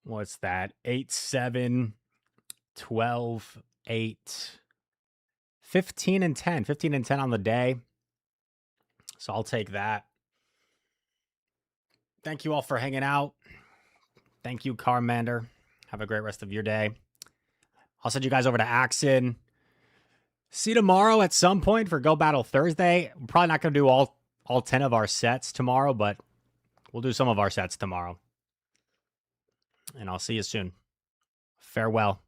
B: What's that? 8-7, 12, 8, 15 and 10. 15 and 10 on the day. So I'll take that. Thank you all for hanging out. Thank you, Carmander. Have a great rest of your day. I'll send you guys over to Axon. See you tomorrow at some point for Go Battle Thursday. We're probably not going to do all 10 of our sets tomorrow, but We'll do some of our sets tomorrow. And I'll see you soon. Farewell.